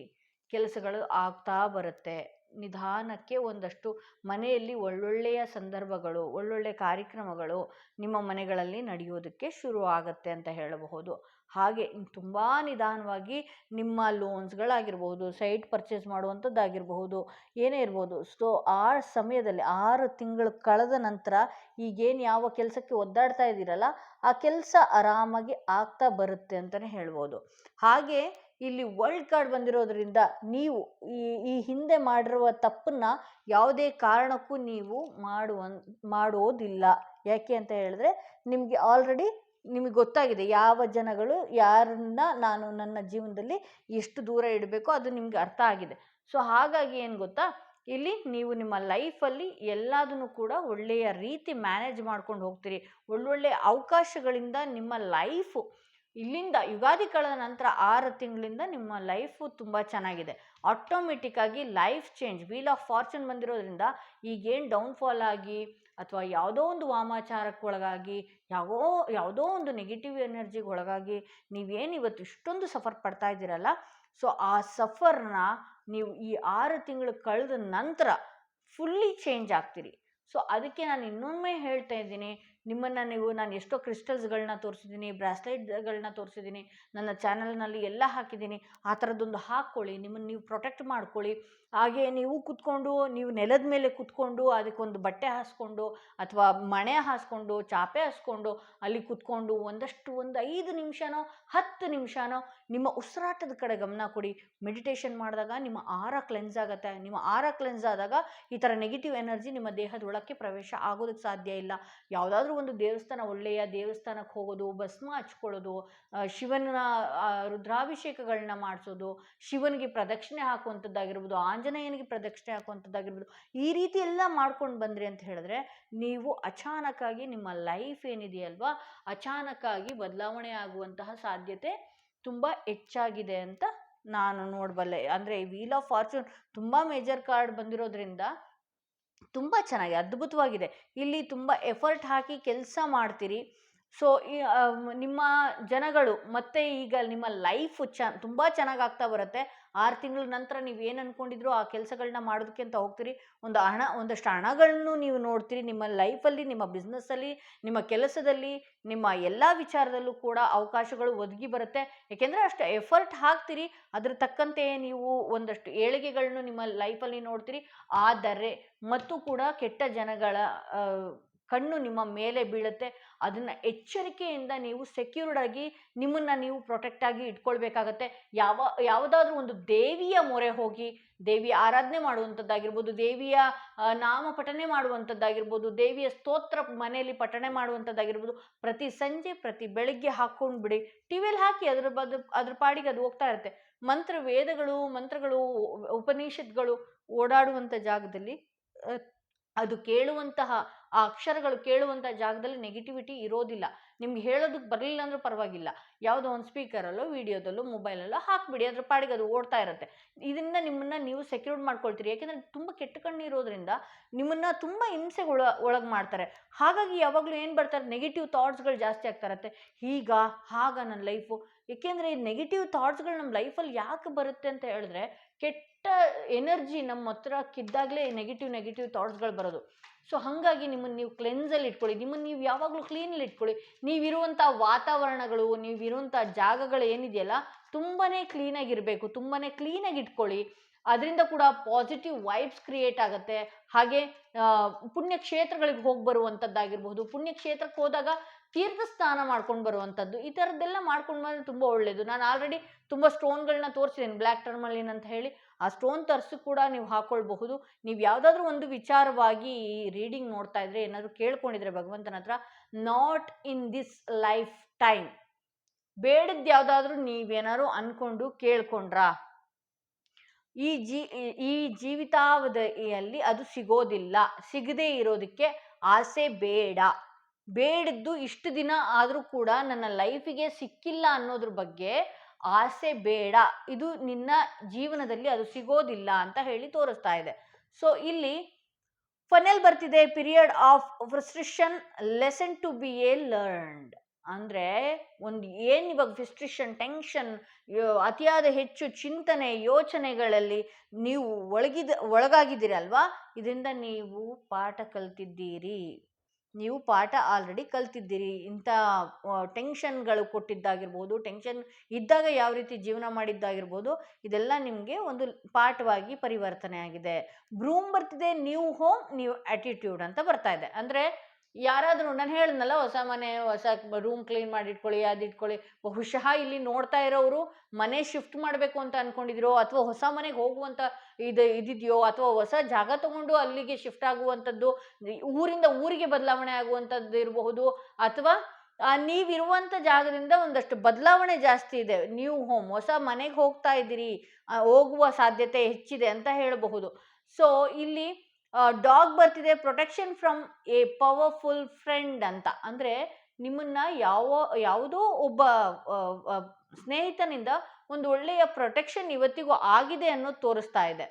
ಕೆಲಸಗಳು ಆಗ್ತಾ ಬರುತ್ತೆ. ನಿಧಾನಕ್ಕೆ ಒಂದಷ್ಟು ಮನೆಯಲ್ಲಿ ಒಳ್ಳೊಳ್ಳೆಯ ಸಂದರ್ಭಗಳು, ಒಳ್ಳೊಳ್ಳೆ ಕಾರ್ಯಕ್ರಮಗಳು ನಿಮ್ಮ ಮನೆಗಳಲ್ಲಿ ನಡೆಯೋದಕ್ಕೆ ಶುರು ಆಗತ್ತೆ ಅಂತ ಹೇಳಬಹುದು. ಹಾಗೆ ತುಂಬ ನಿಧಾನವಾಗಿ ನಿಮ್ಮ ಲೋನ್ಸ್ಗಳಾಗಿರ್ಬೋದು, ಸೈಟ್ ಪರ್ಚೇಸ್ ಮಾಡುವಂಥದ್ದಾಗಿರಬಹುದು, ಏನೇ ಇರ್ಬೋದು. ಸೊ ಆ ಸಮಯದಲ್ಲಿ 6 ತಿಂಗಳು ಕಳೆದ ನಂತರ ಈಗೇನು ಯಾವ ಕೆಲಸಕ್ಕೆ ಒದ್ದಾಡ್ತಾ ಇದ್ದೀರಲ್ಲ, ಆ ಕೆಲಸ ಆರಾಮಾಗಿ ಆಗ್ತಾ ಬರುತ್ತೆ ಅಂತಲೇ ಹೇಳ್ಬೋದು. ಹಾಗೆ ಇಲ್ಲಿ ವರ್ಲ್ಡ್ ಕಾರ್ಡ್ ಬಂದಿರೋದ್ರಿಂದ ನೀವು ಈ ಹಿಂದೆ ಮಾಡಿರುವ ತಪ್ಪನ್ನು ಯಾವುದೇ ಕಾರಣಕ್ಕೂ ನೀವು ಮಾಡೋದಿಲ್ಲ. ಯಾಕೆ ಅಂತ ಹೇಳಿದ್ರೆ ನಿಮಗೆ ಆಲ್ರೆಡಿ ಗೊತ್ತಾಗಿದೆ ಯಾವ ಜನಗಳು ಯಾರನ್ನ ನಾನು ನನ್ನ ಜೀವನದಲ್ಲಿ ಎಷ್ಟು ದೂರ ಇಡಬೇಕೋ ಅದು ನಿಮಗೆ ಅರ್ಥ ಆಗಿದೆ. ಸೊ ಹಾಗಾಗಿ ಏನು ಗೊತ್ತಾ, ಇಲ್ಲಿ ನೀವು ನಿಮ್ಮ ಲೈಫಲ್ಲಿ ಎಲ್ಲದನ್ನು ಕೂಡ ಒಳ್ಳೆಯ ರೀತಿ ಮ್ಯಾನೇಜ್ ಮಾಡ್ಕೊಂಡು ಹೋಗ್ತೀರಿ. ಒಳ್ಳೊಳ್ಳೆಯ ಅವಕಾಶಗಳಿಂದ ನಿಮ್ಮ ಲೈಫು ಇಲ್ಲಿಂದ ಯುಗಾದಿ ಕಳೆದ ನಂತರ 6 ತಿಂಗಳಿಂದ ನಿಮ್ಮ ಲೈಫು ತುಂಬ ಚೆನ್ನಾಗಿದೆ. ಆಟೋಮೆಟಿಕ್ಕಾಗಿ life change, wheel of fortune ಬಂದಿರೋದ್ರಿಂದ ಈಗೇನು ಡೌನ್ಫಾಲ್ ಆಗಿ ಅಥವಾ ಯಾವುದೋ ಒಂದು ವಾಮಾಚಾರಕ್ಕೆ ಒಳಗಾಗಿ, ಯಾವುದೋ ಒಂದು ನೆಗೆಟಿವ್ ಎನರ್ಜಿಗೆ ಒಳಗಾಗಿ ನೀವೇನು ಇವತ್ತು ಇಷ್ಟೊಂದು ಸಫರ್ ಪಡ್ತಾ ಇದ್ದೀರಲ್ಲ, ಸೊ ಆ ಸಫರ್ನ ನೀವು ಈ 6 ತಿಂಗಳು ಕಳೆದ ನಂತರ ಫುಲ್ಲಿ ಚೇಂಜ್ ಆಗ್ತೀರಿ. ಸೊ ಅದಕ್ಕೆ ನಾನು ಇನ್ನೊಮ್ಮೆ ಹೇಳ್ತಾ ಇದ್ದೀನಿ, ನಾನು ಎಷ್ಟೋ ಕ್ರಿಸ್ಟಲ್ಸ್ಗಳನ್ನ ತೋರಿಸಿದ್ದೀನಿ, ಬ್ರಾಸ್ಲೆಟ್ಗಳನ್ನ ತೋರಿಸಿದ್ದೀನಿ, ನನ್ನ ಚಾನಲ್ನಲ್ಲಿ ಎಲ್ಲ ಹಾಕಿದ್ದೀನಿ. ಆ ಥರದ್ದೊಂದು ಹಾಕ್ಕೊಳ್ಳಿ, ನಿಮ್ಮನ್ನು ನೀವು ಪ್ರೊಟೆಕ್ಟ್ ಮಾಡ್ಕೊಳ್ಳಿ. ಹಾಗೆ ನೀವು ನೆಲದ ಮೇಲೆ ಕೂತ್ಕೊಂಡು ಅದಕ್ಕೊಂದು ಬಟ್ಟೆ ಹಾಸ್ಕೊಂಡು ಅಥವಾ ಮಣೆ ಹಾಸ್ಕೊಂಡು ಚಾಪೆ ಹಾಸ್ಕೊಂಡು ಅಲ್ಲಿ ಕೂತ್ಕೊಂಡು ಒಂದು 5 ನಿಮಿಷನೋ 10 ನಿಮಿಷನೋ ನಿಮ್ಮ ಉಸಿರಾಟದ ಕಡೆ ಗಮನ ಕೊಡಿ. ಮೆಡಿಟೇಷನ್ ಮಾಡಿದಾಗ ನಿಮ್ಮ ಆರಾ ಕ್ಲೆನ್ಸ್ ಆಗುತ್ತೆ. ನಿಮ್ಮ ಆರಾ ಕ್ಲೆನ್ಸ್ ಆದಾಗ ಈ ಥರ ನೆಗೆಟಿವ್ ಎನರ್ಜಿ ನಿಮ್ಮ ದೇಹದ ಒಳಕ್ಕೆ ಪ್ರವೇಶ ಆಗೋದಕ್ಕೆ ಸಾಧ್ಯ ಇಲ್ಲ. ಯಾವುದಾದ್ರೂ ಯಾವುದಾದ್ರೂ ಒಂದು ದೇವಸ್ಥಾನ, ಒಳ್ಳೆಯ ದೇವಸ್ಥಾನಕ್ಕೆ ಹೋಗೋದು, ಭಸ್ಮ ಹಚ್ಕೊಳ್ಳೋದು, ಶಿವನ ರುದ್ರಾಭಿಷೇಕಗಳನ್ನ ಮಾಡಿಸೋದು, ಶಿವನಿಗೆ ಪ್ರದಕ್ಷಿಣೆ ಹಾಕುವಂಥದ್ದಾಗಿರ್ಬೋದು, ಆಂಜನೇಯನಿಗೆ ಪ್ರದಕ್ಷಿಣೆ ಹಾಕುವಂಥದ್ದಾಗಿರ್ಬೋದು, ಈ ರೀತಿ ಎಲ್ಲ ಮಾಡ್ಕೊಂಡು ಬಂದ್ರಿ ಅಂತ ಹೇಳಿದ್ರೆ ನೀವು ಅಚಾನಕ್ಕಾಗಿ ನಿಮ್ಮ ಲೈಫ್ ಏನಿದೆಯಲ್ವಾ ಅಚಾನಕ್ಕಾಗಿ ಬದಲಾವಣೆ ಆಗುವಂತಹ ಸಾಧ್ಯತೆ ತುಂಬ ಹೆಚ್ಚಾಗಿದೆ ಅಂತ ನಾನು ನೋಡಬಲ್ಲೆ. ಅಂದರೆ ವೀಲ್ ಆಫ್ ಫಾರ್ಚೂನ್ ತುಂಬ ಮೇಜರ್ ಕಾರ್ಡ್ ಬಂದಿರೋದ್ರಿಂದ ತುಂಬ ಚೆನ್ನಾಗಿ ಅದ್ಭುತವಾಗಿದೆ. ಇಲ್ಲಿ ತುಂಬ ಎಫರ್ಟ್ ಹಾಕಿ ಕೆಲಸ ಮಾಡ್ತೀರಿ. ಸೊ ನಿಮ್ಮ ಜನಗಳು ಮತ್ತೆ ಈಗ ನಿಮ್ಮ ಲೈಫ್ ತುಂಬ ಚೆನ್ನಾಗಿ ಆಗ್ತಾ ಬರುತ್ತೆ. 6 ತಿಂಗಳ ನಂತರ ನೀವು ಏನು ಅಂದ್ಕೊಂಡಿದ್ರು ಆ ಕೆಲಸಗಳನ್ನ ಮಾಡೋದಕ್ಕೆ ಅಂತ ಹೋಗ್ತೀರಿ. ಒಂದಷ್ಟು ಹಣಗಳನ್ನು ನೀವು ನೋಡ್ತೀರಿ. ನಿಮ್ಮ ಲೈಫಲ್ಲಿ, ನಿಮ್ಮ ಬಿಸ್ನೆಸ್ಸಲ್ಲಿ, ನಿಮ್ಮ ಕೆಲಸದಲ್ಲಿ, ನಿಮ್ಮ ಎಲ್ಲ ವಿಚಾರದಲ್ಲೂ ಕೂಡ ಅವಕಾಶಗಳು ಒದಗಿ ಬರುತ್ತೆ. ಏಕೆಂದರೆ ಅಷ್ಟು ಎಫರ್ಟ್ ಹಾಕ್ತೀರಿ, ಅದ್ರ ತಕ್ಕಂತೆ ನೀವು ಒಂದಷ್ಟು ಏಳಿಗೆಗಳನ್ನು ನಿಮ್ಮ ಲೈಫಲ್ಲಿ ನೋಡ್ತೀರಿ. ಆದರೆ ಮತ್ತು ಕೂಡ ಕೆಟ್ಟ ಜನಗಳ ಕಣ್ಣು ನಿಮ್ಮ ಮೇಲೆ ಬೀಳುತ್ತೆ. ಅದನ್ನು ಎಚ್ಚರಿಕೆಯಿಂದ ನೀವು ಸೆಕ್ಯೂರ್ಡ್ ಆಗಿ ನಿಮ್ಮನ್ನು ನೀವು ಪ್ರೊಟೆಕ್ಟ್ ಆಗಿ ಇಟ್ಕೊಳ್ಬೇಕಾಗತ್ತೆ. ಯಾವುದಾದ್ರೂ ಒಂದು ದೇವಿಯ ಮೊರೆ ಹೋಗಿ ದೇವಿಯ ಆರಾಧನೆ ಮಾಡುವಂಥದ್ದಾಗಿರ್ಬೋದು, ದೇವಿಯ ನಾಮ ಪಠನೆ ಮಾಡುವಂಥದ್ದಾಗಿರ್ಬೋದು, ದೇವಿಯ ಸ್ತೋತ್ರ ಮನೆಯಲ್ಲಿ ಪಠನೆ ಮಾಡುವಂಥದ್ದಾಗಿರ್ಬೋದು, ಪ್ರತಿ ಸಂಜೆ ಪ್ರತಿ ಬೆಳಿಗ್ಗೆ ಹಾಕ್ಕೊಂಡು ಬಿಡಿ. ಟಿವಿಯಲ್ಲಿ ಹಾಕಿ ಅದ್ರ ಪಾಡಿಗೆ ಅದು ಹೋಗ್ತಾ ಇರುತ್ತೆ. ಮಂತ್ರಗಳು ಉಪನಿಷತ್ಗಳು ಓಡಾಡುವಂಥ ಜಾಗದಲ್ಲಿ ಅದು ಕೇಳುವಂತಹ ಆ ಅಕ್ಷರಗಳು ಕೇಳುವಂತಹ ಜಾಗದಲ್ಲಿ ನೆಗೆಟಿವಿಟಿ ಇರೋದಿಲ್ಲ. ನಿಮ್ಗೆ ಹೇಳೋದಕ್ಕೆ ಬರಲಿಲ್ಲ ಅಂದ್ರೂ ಪರವಾಗಿಲ್ಲ, ಯಾವುದೋ ಒಂದು ಸ್ಪೀಕರಲ್ಲೋ ವಿಡಿಯೋದಲ್ಲೋ ಮೊಬೈಲಲ್ಲೋ ಹಾಕ್ಬಿಡಿ, ಅದ್ರ ಪಾಡಿಗೆ ಅದು ಓಡ್ತಾ ಇರುತ್ತೆ. ಇದರಿಂದ ನಿಮ್ಮನ್ನು ನೀವು ಸೆಕ್ಯೂರ್ಡ್ ಮಾಡ್ಕೊಳ್ತೀರಿ. ಯಾಕೆಂದರೆ ತುಂಬ ಕೆಟ್ಟ ಕಣ್ಣು ಇರೋದ್ರಿಂದ ನಿಮ್ಮನ್ನು ತುಂಬ ಹಿಂಸೆಗೆ ಒಳಗೆ ಮಾಡ್ತಾರೆ. ಹಾಗಾಗಿ ಯಾವಾಗಲೂ ಏನು ಬರ್ತಾರೆ, ನೆಗೆಟಿವ್ ಥಾಟ್ಸ್ಗಳು ಜಾಸ್ತಿ ಆಗ್ತಾ ಇರುತ್ತೆ. ಹಾಗ ನನ್ನ ಲೈಫು. ಏಕೆಂದರೆ ಈ ನೆಗೆಟಿವ್ ಥಾಟ್ಸ್ಗಳು ನಮ್ಮ ಲೈಫಲ್ಲಿ ಯಾಕೆ ಬರುತ್ತೆ ಅಂತ ಹೇಳಿದ್ರೆ, ಕೆಟ್ಟ ಎನರ್ಜಿ ನಮ್ಮ ಹತ್ರಕ್ಕಿದ್ದಾಗಲೇ ನೆಗೆಟಿವ್ ಥಾಟ್ಸ್ಗಳು ಬರೋದು. ಸೊ ಹಾಗಾಗಿ ನಿಮ್ಮನ್ನು ನೀವು ಕ್ಲೆನ್ಸಲ್ಲಿ ಇಟ್ಕೊಳ್ಳಿ, ನಿಮ್ಮನ್ನು ನೀವು ಯಾವಾಗಲೂ ಕ್ಲೀನಲ್ಲಿ ಇಟ್ಕೊಳ್ಳಿ. ನೀವಿರುವಂಥ ವಾತಾವರಣಗಳು, ನೀವಿರುವಂಥ ಜಾಗಗಳು ಏನಿದೆಯಲ್ಲ ತುಂಬಾ ಕ್ಲೀನಾಗಿರಬೇಕು, ತುಂಬಾ ಕ್ಲೀನಾಗಿ ಇಟ್ಕೊಳ್ಳಿ. ಅದರಿಂದ ಕೂಡ ಪಾಸಿಟಿವ್ ವೈಬ್ಸ್ ಕ್ರಿಯೇಟ್ ಆಗುತ್ತೆ. ಹಾಗೆ ಪುಣ್ಯಕ್ಷೇತ್ರಗಳಿಗೆ ಹೋಗಿ ಬರುವಂಥದ್ದಾಗಿರ್ಬೋದು, ಪುಣ್ಯಕ್ಷೇತ್ರಕ್ಕೆ ಹೋದಾಗ ತೀರ್ಥ ಸ್ನಾನ ಮಾಡ್ಕೊಂಡು ಬರುವಂಥದ್ದು, ಈ ಥರದ್ದೆಲ್ಲ ಮಾಡ್ಕೊಂಡು ಬಂದರೆ ತುಂಬ ಒಳ್ಳೆಯದು. ನಾನು ಆಲ್ರೆಡಿ ತುಂಬ ಸ್ಟೋನ್ಗಳನ್ನ ತೋರಿಸಿದ್ದೀನಿ, ಬ್ಲ್ಯಾಕ್ ಟರ್ಮಲಿನ್ ಅಂತ ಹೇಳಿ. ಆ ಸ್ಟೋನ್ ತರಿಸಿ ಕೂಡ ನೀವು ಹಾಕ್ಕೊಳ್ಬಹುದು. ನೀವು ಯಾವುದಾದ್ರೂ ಒಂದು ವಿಚಾರವಾಗಿ ಈ ರೀಡಿಂಗ್ ನೋಡ್ತಾ ಇದ್ರೆ, ಏನಾದರೂ ಕೇಳ್ಕೊಂಡಿದ್ರೆ ಭಗವಂತನ ಹತ್ರ, not in this lifetime, ಬೇಡದ್ದು ಯಾವುದಾದ್ರೂ ನೀವೇನಾದ್ರು ಅಂದ್ಕೊಂಡು ಕೇಳ್ಕೊಂಡ್ರಾ, ಈ ಜೀವಿತಾವಧಿಯಲ್ಲಿ ಅದು ಸಿಗೋದಿಲ್ಲ. ಸಿಗದೇ ಇರೋದಕ್ಕೆ ಆಸೆ ಬೇಡದ್ದು ಇಷ್ಟು ದಿನ ಆದರೂ ಕೂಡ ನನ್ನ ಲೈಫಿಗೆ ಸಿಕ್ಕಿಲ್ಲ ಅನ್ನೋದ್ರ ಬಗ್ಗೆ ಆಸೆ ಬೇಡ. ಇದು ನಿನ್ನ ಜೀವನದಲ್ಲಿ ಅದು ಸಿಗೋದಿಲ್ಲ ಅಂತ ಹೇಳಿ ತೋರಿಸ್ತಾ ಇದೆ. ಸೊ ಇಲ್ಲಿ ಫನೆಲ್ ಬರ್ತಿದೆ, period of frustration, lesson to be a learned. ಅಂದರೆ ಒಂದು ಏನು ಇವಾಗ ಫ್ರಸ್ಟ್ರೇಷನ್, ಟೆನ್ಷನ್, ಅತಿಯಾದ ಹೆಚ್ಚು ಚಿಂತನೆ, ಯೋಚನೆಗಳಲ್ಲಿ ನೀವು ಒಳಗಾಗಿದ್ದೀರಲ್ವಾ, ಇದರಿಂದ ನೀವು ಪಾಠ ಕಲ್ತಿದ್ದೀರಿ. ನೀವು ಪಾಠ ಆಲ್ರೆಡಿ ಕಲ್ತಿದ್ದೀರಿ. ಇಂಥ ಟೆನ್ಷನ್ಗಳು ಕೊಟ್ಟಿದ್ದಾಗಿರ್ಬೋದು, ಟೆನ್ಷನ್ ಇದ್ದಾಗ ಯಾವ ರೀತಿ ಜೀವನ ಮಾಡಿದ್ದಾಗಿರ್ಬೋದು, ಇದೆಲ್ಲ ನಿಮಗೆ ಒಂದು ಪಾಠವಾಗಿ ಪರಿವರ್ತನೆ ಆಗಿದೆ. ಬ್ರೂಮ್ ಬರ್ತಿದೆ, ನ್ಯೂ ಹೋಮ್, ನ್ಯೂ ಆಟಿಟ್ಯೂಡ್ ಅಂತ ಬರ್ತಾ ಇದೆ. ಅಂದರೆ ಯಾರಾದರೂ, ನಾನು ಹೇಳಿದ್ನಲ್ಲ, ಹೊಸ ಮನೆ, ಹೊಸ ರೂಮ್ ಕ್ಲೀನ್ ಮಾಡಿ ಇಟ್ಕೊಳ್ಳಿ, ಅದಿಟ್ಕೊಳ್ಳಿ. ಬಹುಶಃ ಇಲ್ಲಿ ನೋಡ್ತಾ ಇರೋರು ಮನೆ ಶಿಫ್ಟ್ ಮಾಡಬೇಕು ಅಂತ ಅಂದ್ಕೊಂಡಿದ್ದೀರೋ, ಅಥವಾ ಹೊಸ ಮನೆಗೆ ಹೋಗುವಂಥ ಇದಿದೆಯೋ, ಅಥವಾ ಹೊಸ ಜಾಗ ತಗೊಂಡು ಅಲ್ಲಿಗೆ ಶಿಫ್ಟ್ ಆಗುವಂಥದ್ದು, ಊರಿಂದ ಊರಿಗೆ ಬದಲಾವಣೆ ಆಗುವಂಥದ್ದು ಇರಬಹುದು, ಅಥವಾ ನೀವಿರುವಂಥ ಜಾಗದಿಂದ ಒಂದಷ್ಟು ಬದಲಾವಣೆ ಜಾಸ್ತಿ ಇದೆ. ನ್ಯೂ ಹೋಮ್, ಹೊಸ ಮನೆಗೆ ಹೋಗ್ತಾ ಇದ್ದೀರಿ, ಹೋಗುವ ಸಾಧ್ಯತೆ ಹೆಚ್ಚಿದೆ ಅಂತ ಹೇಳಬಹುದು. ಸೊ ಇಲ್ಲಿ ಡಾಗ್ ಬರ್ತಿದೆ, protection from A powerful friend ಅಂತ. ಅಂದರೆ ನಿಮ್ಮನ್ನ ಯಾವುದೋ ಒಬ್ಬ ಸ್ನೇಹಿತನಿಂದ ಒಂದು ಒಳ್ಳೆಯ ಪ್ರೊಟೆಕ್ಷನ್ ಇವತ್ತಿಗೂ ಆಗಿದೆ ಅನ್ನೋದು ತೋರಿಸ್ತಾ ಇದೆ.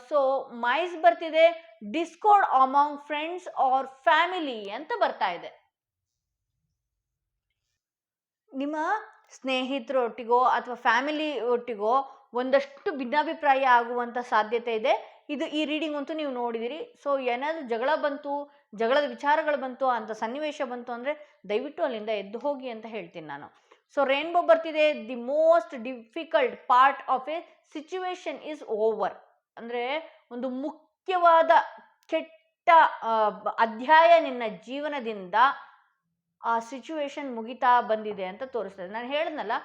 ಸೊ ಮೈಸ್ ಬರ್ತಿದೆ, discord among friends or family ಅಂತ ಬರ್ತಾ ಇದೆ. ನಿಮ್ಮ ಸ್ನೇಹಿತರೊಟ್ಟಿಗೋ ಅಥವಾ ಫ್ಯಾಮಿಲಿ ಒಟ್ಟಿಗೋ ಒಂದಷ್ಟು ಭಿನ್ನಾಭಿಪ್ರಾಯ ಆಗುವಂಥ ಸಾಧ್ಯತೆ ಇದೆ. ಈ ರೀಡಿಂಗ್ ಅಂತೂ ನೀವು ನೋಡಿದಿರಿ. ಸೊ ಏನಾದರೂ ಜಗಳದ ವಿಚಾರಗಳು ಬಂತು, ಅಂತ ಸನ್ನಿವೇಶ ಬಂತು ಅಂದರೆ ದಯವಿಟ್ಟು ಅಲ್ಲಿಂದ ಎದ್ದು ಹೋಗಿ ಅಂತ ಹೇಳ್ತೀನಿ ನಾನು. ಸೊ ರೇನ್ಬೋ ಬರ್ತಿದೆ, the most difficult part of A situation is over. ಅಂದರೆ ಒಂದು ಮುಖ್ಯವಾದ ಕೆಟ್ಟ ಅಧ್ಯಾಯ ನಿನ್ನ ಜೀವನದಿಂದ ಆ ಸಿಚುವೇಶನ್ ಮುಗಿತಾ ಬಂದಿದೆ ಅಂತ ತೋರಿಸ್ತದೆ. ನಾನು ಹೇಳಿದ್ನಲ್ಲ,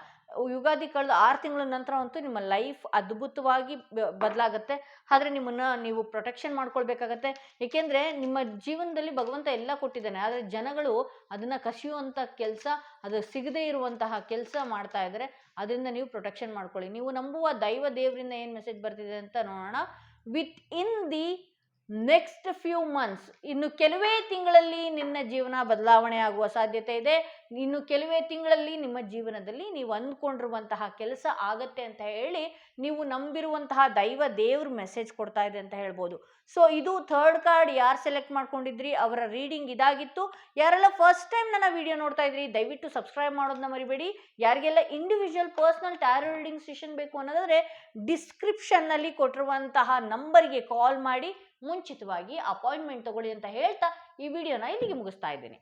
ಯುಗಾದಿ ಕಳೆದ 6 ತಿಂಗಳ ನಂತರ ಅಂತೂ ನಿಮ್ಮ ಲೈಫ್ ಅದ್ಭುತವಾಗಿ ಬದಲಾಗುತ್ತೆ. ಆದರೆ ನಿಮ್ಮನ್ನು ನೀವು ಪ್ರೊಟೆಕ್ಷನ್ ಮಾಡ್ಕೊಳ್ಬೇಕಾಗತ್ತೆ. ಏಕೆಂದರೆ ನಿಮ್ಮ ಜೀವನದಲ್ಲಿ ಭಗವಂತ ಎಲ್ಲ ಕೊಟ್ಟಿದ್ದಾನೆ, ಆದರೆ ಜನಗಳು ಅದನ್ನು ಕಸಿಯುವಂಥ ಕೆಲಸ, ಅದು ಸಿಗದೇ ಇರುವಂತಹ ಕೆಲಸ ಮಾಡ್ತಾ ಇದ್ದಾರೆ. ಅದರಿಂದ ನೀವು ಪ್ರೊಟೆಕ್ಷನ್ ಮಾಡ್ಕೊಳ್ಳಿ. ನೀವು ನಂಬುವ ದೇವರಿಂದ ಏನು ಮೆಸೇಜ್ ಬರ್ತಿದೆ ಅಂತ ನೋಡೋಣ. With in the next few months, ಇನ್ನು ಕೆಲವೇ ತಿಂಗಳಲ್ಲಿ ನಿನ್ನ ಜೀವನ ಬದಲಾವಣೆ ಆಗುವ ಸಾಧ್ಯತೆ ಇದೆ. ಇನ್ನು ಕೆಲವೇ ತಿಂಗಳಲ್ಲಿ ನಿಮ್ಮ ಜೀವನದಲ್ಲಿ ನೀವು ಅಂದ್ಕೊಂಡಿರುವಂತಹ ಕೆಲಸ ಆಗತ್ತೆ ಅಂತ ಹೇಳಿ ನೀವು ನಂಬಿರುವಂತಹ ದೇವ್ರ ಮೆಸೇಜ್ ಕೊಡ್ತಾ ಇದೆ ಅಂತ ಹೇಳ್ಬೋದು. ಸೊ ಇದು ಥರ್ಡ್ ಕಾರ್ಡ್ ಯಾರು ಸೆಲೆಕ್ಟ್ ಮಾಡ್ಕೊಂಡಿದ್ರಿ ಅವರ ರೀಡಿಂಗ್ ಇದಾಗಿತ್ತು. ಯಾರೆಲ್ಲ ಫಸ್ಟ್ ಟೈಮ್ ನನ್ನ ವಿಡಿಯೋ ನೋಡ್ತಾ ಇದ್ರಿ ದಯವಿಟ್ಟು ಸಬ್ಸ್ಕ್ರೈಬ್ ಮಾಡೋದನ್ನ ಮರಿಬೇಡಿ. ಯಾರಿಗೆಲ್ಲ individual personal tarot reading session ಬೇಕು ಅನ್ನೋದಾದ್ರೆ ಡಿಸ್ಕ್ರಿಪ್ಷನ್ನಲ್ಲಿ ಕೊಟ್ಟಿರುವಂತಹ ನಂಬರ್ಗೆ ಕಾಲ್ ಮಾಡಿ ಮುಂಚಿತವಾಗಿ ಅಪಾಯಿಂಟ್ಮೆಂಟ್ ತಗೊಳ್ಳಿ ಅಂತ ಹೇಳ್ತಾ ಈ ವಿಡಿಯೋನ ಇಲ್ಲಿಗೆ ಮುಗಿಸ್ತಾ ಇದ್ದೀನಿ.